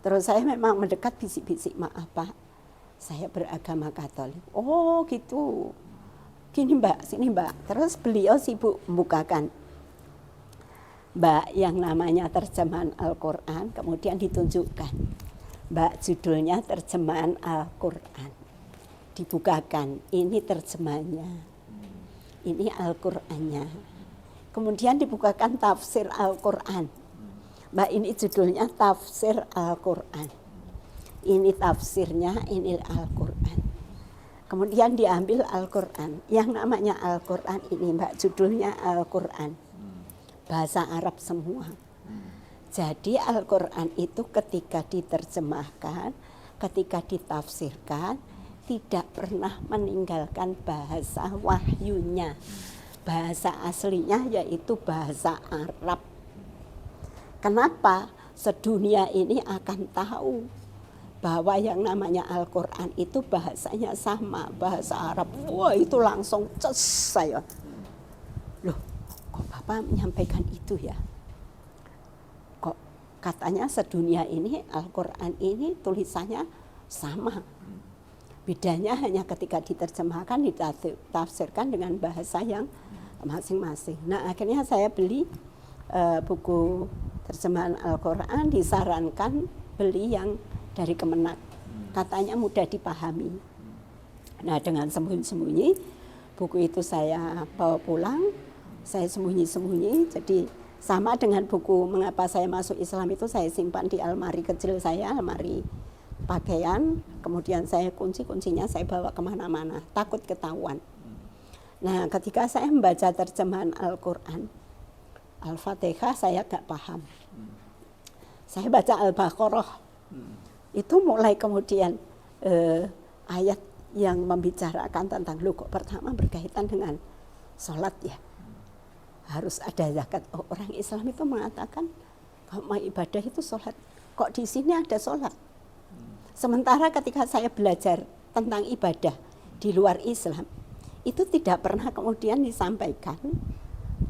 Terus saya memang mendekat bisik-bisik, maaf Pak, saya beragama Katolik. Oh gitu. Gini Mbak, sini Mbak. Terus beliau sibuk membukakan. Mbak, yang namanya terjemahan Al-Quran, kemudian ditunjukkan. Mbak, judulnya terjemahan Al-Quran. Dibukakan, ini terjemahannya. Ini Al-Qurannya. Kemudian dibukakan tafsir Al-Quran. Mbak, ini judulnya tafsir Al-Quran. Ini tafsirnya, ini Al-Quran. Kemudian diambil Al-Quran. Yang namanya Al-Quran ini Mbak, judulnya Al-Quran. Bahasa Arab semua. Jadi Al-Quran itu ketika diterjemahkan, ketika ditafsirkan, tidak pernah meninggalkan bahasa wahyunya. Bahasa aslinya yaitu bahasa Arab. Kenapa? Sedunia ini akan tahu bahwa yang namanya Al-Quran itu bahasanya sama, bahasa Arab. Wah, itu langsung ces saya. Loh, kok Bapak menyampaikan itu ya? Kok katanya sedunia ini Al-Quran ini tulisannya sama. Bedanya hanya ketika diterjemahkan, ditafsirkan dengan bahasa yang masing-masing. Nah, akhirnya saya beli buku terjemahan Al-Quran, disarankan beli yang dari Kemenak. Katanya mudah dipahami. Nah, dengan sembunyi-sembunyi, buku itu saya bawa pulang, saya sembunyi-sembunyi. Jadi sama dengan buku Mengapa Saya Masuk Islam itu saya simpan di almari kecil saya, almari pakaian, kemudian saya kuncinya saya bawa kemana-mana, takut ketahuan. Nah, ketika saya membaca terjemahan Al-Quran, Al-Fatihah saya gak paham. Saya baca Al-Baqarah, itu mulai kemudian ayat yang membicarakan tentang, loh kok pertama berkaitan dengan sholat ya, harus ada zakat. Oh, orang Islam itu mengatakan kalau mau ibadah itu sholat, kok di sini ada sholat. Sementara ketika saya belajar tentang ibadah di luar Islam, itu tidak pernah kemudian disampaikan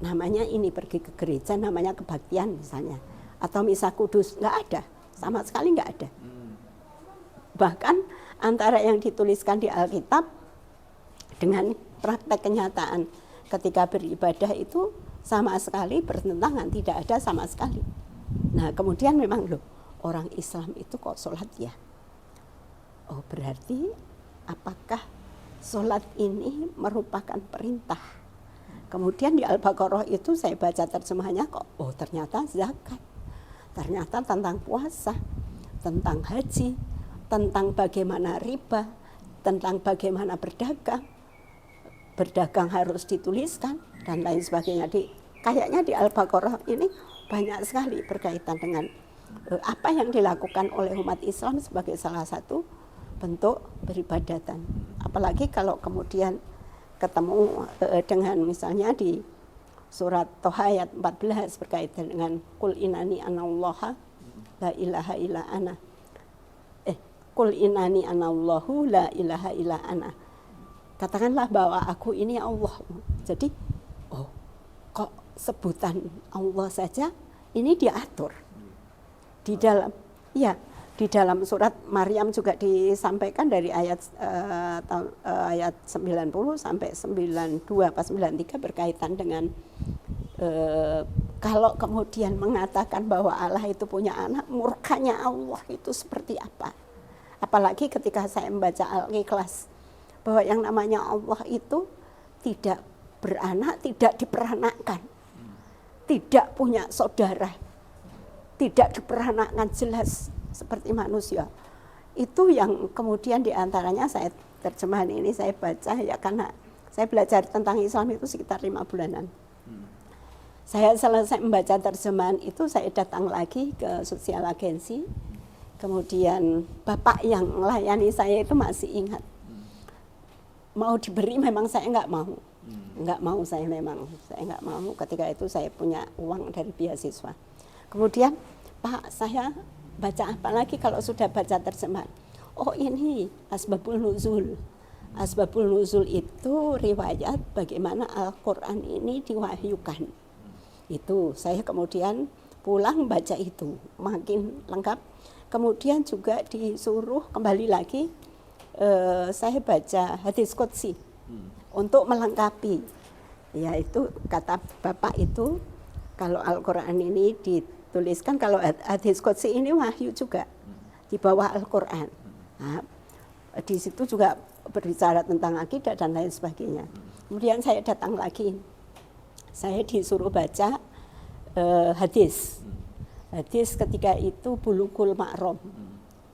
namanya ini pergi ke gereja, namanya kebaktian misalnya, atau misa kudus, nggak ada, sama sekali nggak ada. Bahkan antara yang dituliskan di Alkitab dengan praktek kenyataan ketika beribadah itu sama sekali bertentangan, tidak ada sama sekali. Nah, kemudian memang loh, orang Islam itu kok sholat ya? Oh, berarti apakah sholat ini merupakan perintah? Kemudian di Al-Baqarah itu saya baca terjemahannya kok, oh ternyata zakat, ternyata tentang puasa, tentang haji, tentang bagaimana riba, tentang bagaimana berdagang harus dituliskan, dan lain sebagainya. Kayaknya di Al-Baqarah ini banyak sekali berkaitan dengan apa yang dilakukan oleh umat Islam sebagai salah satu bentuk beribadatan. Apalagi kalau kemudian ketemu dengan misalnya di surat Toha ayat 14 berkaitan dengan Qul inani anallaha la ilaha illa ana. Qul inani anallahu la ilaha illa ana. Katakanlah bahwa aku ini Allah. Jadi, oh kok sebutan Allah saja ini diatur di dalam, ya. Di dalam surat Maryam juga disampaikan dari ayat 90 sampai 92 pas 93 berkaitan dengan kalau kemudian mengatakan bahwa Allah itu punya anak, murkanya Allah itu seperti apa? Apalagi ketika saya membaca Al-Ikhlas bahwa yang namanya Allah itu tidak beranak, tidak diperanakkan, tidak punya saudara, tidak diperanakkan, jelas seperti manusia. Itu yang kemudian diantaranya saya terjemahan ini saya baca ya, karena saya belajar tentang Islam itu sekitar 5 bulanan. Saya selesai membaca terjemahan itu, saya datang lagi ke sosial agensi. Kemudian bapak yang melayani saya itu masih ingat. Mau diberi memang saya nggak mau. Nggak mau saya nggak mau. Ketika itu saya punya uang dari beasiswa. Kemudian, Pak, saya baca apa lagi kalau sudah baca terjemahan? Oh, ini Asbabul Nuzul. Asbabul Nuzul itu riwayat bagaimana Al-Quran ini diwahyukan. Itu saya kemudian pulang baca itu, makin lengkap. Kemudian juga disuruh kembali lagi, saya baca hadis qudsi untuk melengkapi. Yaitu kata Bapak itu, kalau Al-Quran ini dituliskan, kalau hadis qudsi ini wahyu juga di bawah Al-Quran. Nah, di situ juga berbicara tentang akidah dan lain sebagainya. Kemudian saya datang lagi, saya disuruh baca hadis. Hadis ketika itu Bulughul Maram.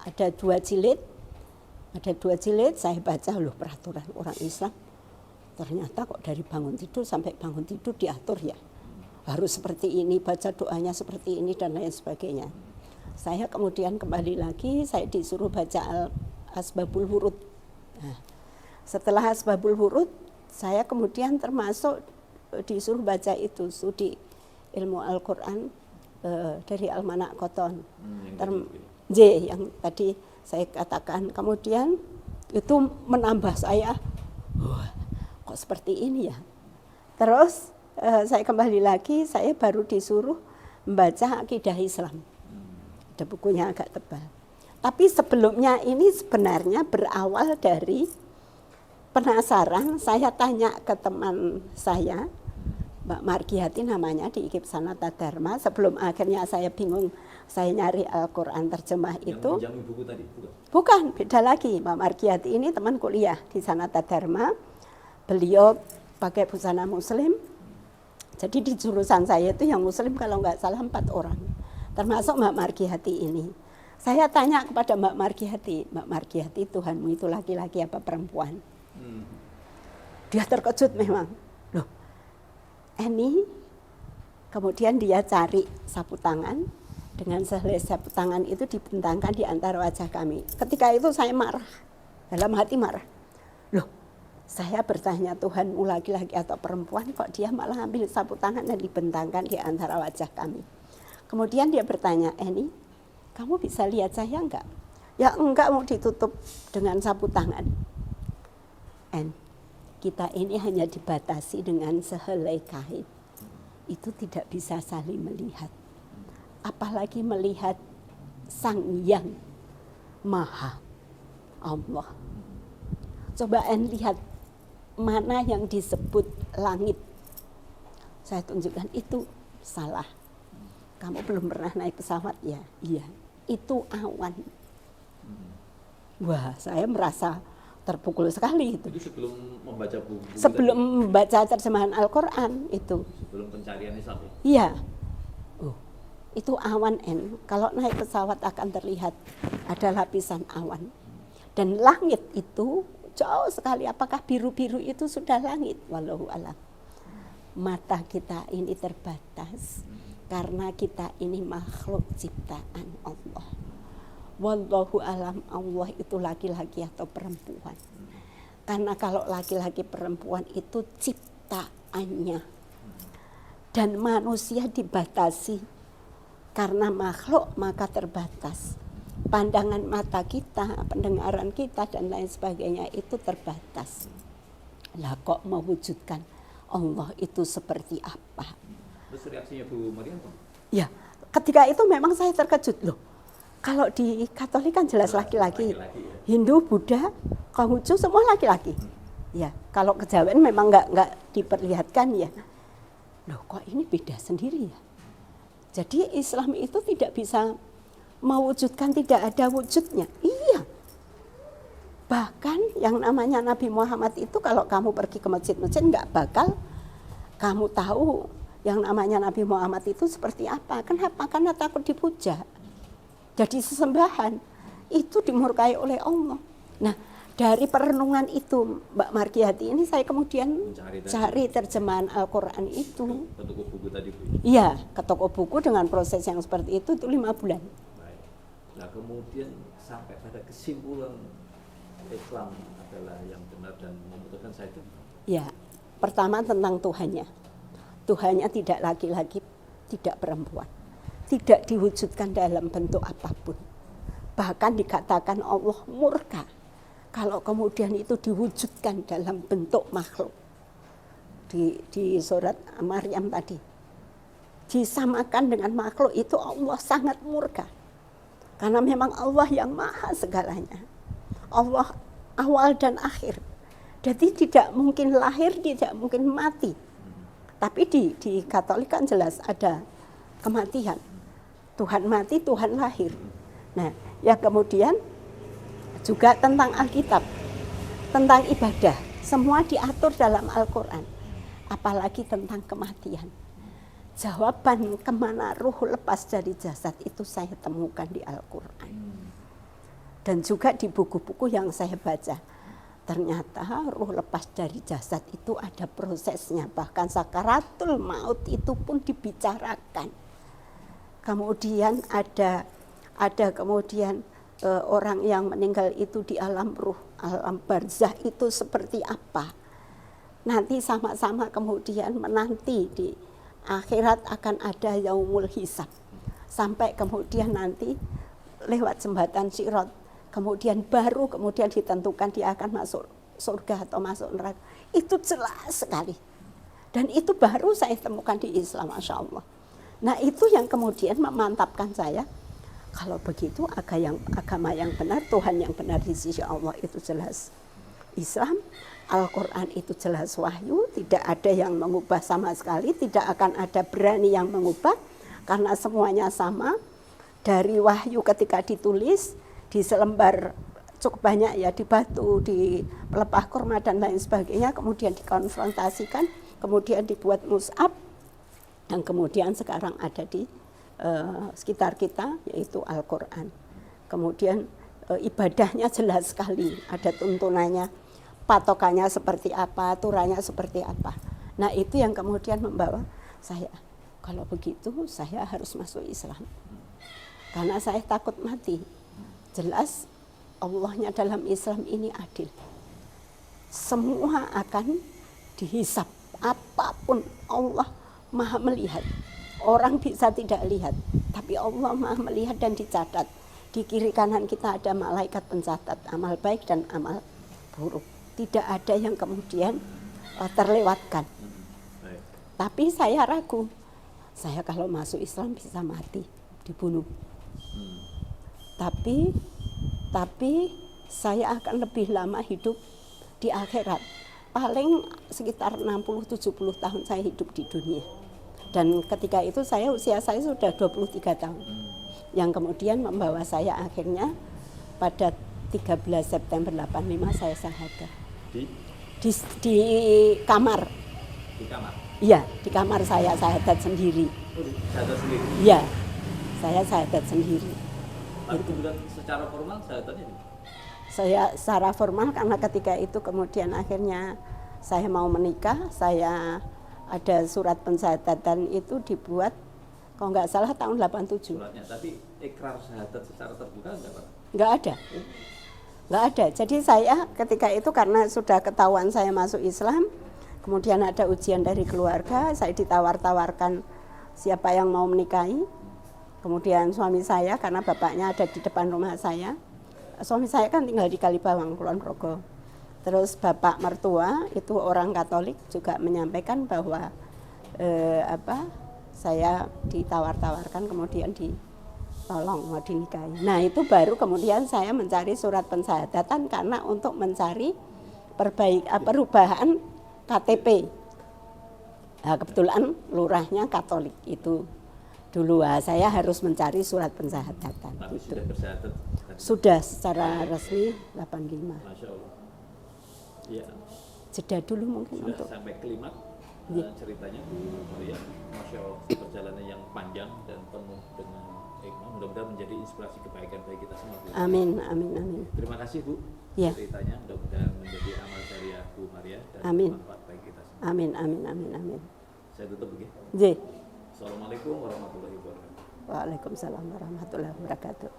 Ada 2 jilid. Saya baca, loh, peraturan orang Islam. Ternyata kok dari bangun tidur sampai bangun tidur diatur ya. harus seperti ini, baca doanya seperti ini dan lain sebagainya. Saya kemudian kembali lagi, saya disuruh baca Asbabul Wurud. Nah, setelah Asbabul Wurud, saya kemudian termasuk disuruh baca itu studi ilmu Al-Quran dari Almanak Koton. Yang tadi saya katakan. Kemudian itu menambah saya, kok seperti ini ya. Terus saya kembali lagi, saya baru disuruh membaca Akidah Islam. Ada bukunya agak tebal. Tapi sebelumnya ini sebenarnya berawal dari penasaran, saya tanya ke teman saya, Mbak Margiati namanya, di IKIP Sanata Dharma. Sebelum akhirnya saya bingung, saya nyari Al-Quran terjemah itu. Yang buku tadi? Bukan, beda lagi. Mbak Margiati ini teman kuliah di Sanata Dharma. Beliau pakai busana muslim. Jadi di jurusan saya itu yang muslim kalau nggak salah 4 orang. Termasuk Mbak Margiati ini. Saya tanya kepada Mbak Margiati, Mbak Margiati, Tuhanmu itu laki-laki apa perempuan? Dia terkejut memang. Loh, ini kemudian dia cari sapu tangan. Dengan sehelai sapu tangan itu dibentangkan di antara wajah kami. Ketika itu saya marah, dalam hati marah. Loh, saya bertanya Tuhanmu laki-laki atau perempuan, kok dia malah ambil sapu tangan dan dibentangkan di antara wajah kami. Kemudian dia bertanya, Eni, kamu bisa lihat saya enggak? Ya enggak, mau ditutup dengan sapu tangan. Kita ini hanya dibatasi dengan sehelai kain. Itu tidak bisa saling melihat. Apalagi melihat Sang Yang Maha Allah. Coba lihat mana yang disebut langit. Saya tunjukkan itu salah. Kamu belum pernah naik pesawat ya? Iya, itu awan. Wah, saya merasa terpukul sekali itu. Jadi sebelum membaca buku, sebelum membaca terjemahan Al-Quran itu. Sebelum pencarian Islam. Iya. Itu awan Kalau naik pesawat akan terlihat ada lapisan awan. Dan langit itu jauh sekali. Apakah biru-biru itu sudah langit? Wallahu a'lam. Mata kita ini terbatas karena kita ini makhluk ciptaan Allah. Wallahu alam, Allah itu laki-laki atau perempuan. Karena kalau laki-laki perempuan itu ciptaannya. Dan manusia dibatasi. Karena makhluk maka terbatas. Pandangan mata kita, pendengaran kita dan lain sebagainya itu terbatas. Lah kok mewujudkan Allah itu seperti apa? Terus reaksinya Bu Mariam? Ya, ketika itu memang saya terkejut loh. Kalau di Katolik kan jelas laki-laki, ya. Hindu, Buddha, Konghucu semua laki-laki. Ya, kalau kejawen memang nggak diperlihatkan ya. Loh, kok ini beda sendiri ya? Jadi Islam itu tidak bisa mewujudkan tidak ada wujudnya. Iya. Bahkan yang namanya Nabi Muhammad itu kalau kamu pergi ke masjid-masjid nggak bakal kamu tahu yang namanya Nabi Muhammad itu seperti apa. Kenapa? Karena takut dipuja. Jadi sesembahan itu dimurkai oleh Allah. Nah, dari perenungan itu Mbak Margiati ini saya kemudian cari terjemahan Al-Quran itu. Ke toko buku tadi Bu? Iya, ke toko buku dengan proses yang seperti itu 5 bulan. Baik. Nah kemudian sampai pada kesimpulan Islam adalah yang benar dan memutuskan saya itu? Ya, pertama tentang Tuhannya. Tuhannya tidak laki-laki, tidak perempuan. Tidak diwujudkan dalam bentuk apapun. Bahkan dikatakan Allah murka kalau kemudian itu diwujudkan dalam bentuk makhluk. Di surat Maryam tadi. Disamakan dengan makhluk itu Allah sangat murka. Karena memang Allah yang maha segalanya. Allah awal dan akhir. Jadi tidak mungkin lahir, tidak mungkin mati. Tapi di Katolik kan jelas ada kematian. Tuhan mati, Tuhan lahir. Nah, ya kemudian juga tentang Alkitab, tentang ibadah. Semua diatur dalam Al-Quran. Apalagi tentang kematian. Jawaban kemana ruh lepas dari jasad itu saya temukan di Al-Quran. Dan juga di buku-buku yang saya baca. ternyata ruh lepas dari jasad itu ada prosesnya, bahkan sakaratul maut itu pun dibicarakan. Kemudian ada kemudian orang yang meninggal itu di alam ruh, alam barzah itu seperti apa. Nanti sama-sama kemudian menanti di akhirat akan ada yaumul hisab. Sampai kemudian nanti lewat jembatan Sirat, kemudian baru kemudian ditentukan dia akan masuk surga atau masuk neraka. Itu jelas sekali. Dan itu baru saya temukan di Islam, Masya Allah. Nah itu yang kemudian memantapkan saya, kalau begitu agama yang benar, Tuhan yang benar di sisi Allah itu jelas Islam, Al-Quran itu jelas wahyu, tidak ada yang mengubah sama sekali, tidak akan ada berani yang mengubah, karena semuanya sama. Dari wahyu ketika ditulis, di selembar cukup banyak ya, di batu, di pelepah kurma dan lain sebagainya, kemudian dikonfrontasikan, kemudian dibuat mushaf, dan kemudian sekarang ada di sekitar kita, yaitu Al-Quran. Kemudian ibadahnya jelas sekali, ada tuntunannya, patokannya seperti apa, aturannya seperti apa. Nah itu yang kemudian membawa saya, kalau begitu saya harus masuk Islam. Karena saya takut mati. Jelas Allahnya dalam Islam ini adil. Semua akan dihisap, apapun Allah maha melihat. Orang bisa tidak lihat, tapi Allah maha melihat dan dicatat. Di kiri kanan kita ada malaikat pencatat amal baik dan amal buruk. Tidak ada yang kemudian terlewatkan. Tapi saya ragu, saya kalau masuk Islam bisa mati, dibunuh. Tapi saya akan lebih lama hidup di akhirat. Paling sekitar 60-70 tahun saya hidup di dunia. Dan ketika itu usia saya sudah 23 tahun. Yang kemudian membawa saya akhirnya pada 13 September 85 saya syahadat. Di kamar. Di kamar? Iya, di kamar saya syahadat sendiri. Oh, syahadat sendiri? Iya, saya syahadat sendiri. Tapi kemudian secara formal syahadatnya? Saya secara formal karena ketika itu kemudian akhirnya saya mau menikah, saya ada surat pensyahadatan itu dibuat, kalau nggak salah tahun 87. Suratnya, tapi ikrar syahadat secara terbuka enggak Pak? Nggak ada. Nggak ada. Jadi saya ketika itu karena sudah ketahuan saya masuk Islam, kemudian ada ujian dari keluarga, saya ditawar-tawarkan siapa yang mau menikahi. Kemudian suami saya, karena bapaknya ada di depan rumah saya. Suami saya kan tinggal di Kalibawang, Kulon Progo. Terus bapak mertua itu orang Katolik juga menyampaikan bahwa saya ditawar-tawarkan kemudian ditolong mau dinikahi. Nah itu baru kemudian saya mencari surat pensyahadatan karena untuk mencari perubahan KTP. Nah, kebetulan lurahnya Katolik itu dulu, saya harus mencari surat pensyahadatan. Tapi gitu. sudah bersyahadat? Sudah secara resmi 85. Masya Allah. Ya. Jeda dulu mungkin Sudah untuk sampai kelimat ceritanya Bu Maria. Masya Allah, perjalanan yang panjang dan penuh dengan hikmah. Mudah-mudahan menjadi inspirasi kebaikan bagi kita semua. Bu. Amin, amin, amin. Terima kasih Bu. Ya. Ceritanya mudah-mudahan menjadi amal jariah Bu Maria dan Amin. bermanfaat bagi kita semua. Amin, amin, amin, amin. Saya tutup begini. J. Assalamualaikum warahmatullahi wabarakatuh. Waalaikumsalam warahmatullahi wabarakatuh.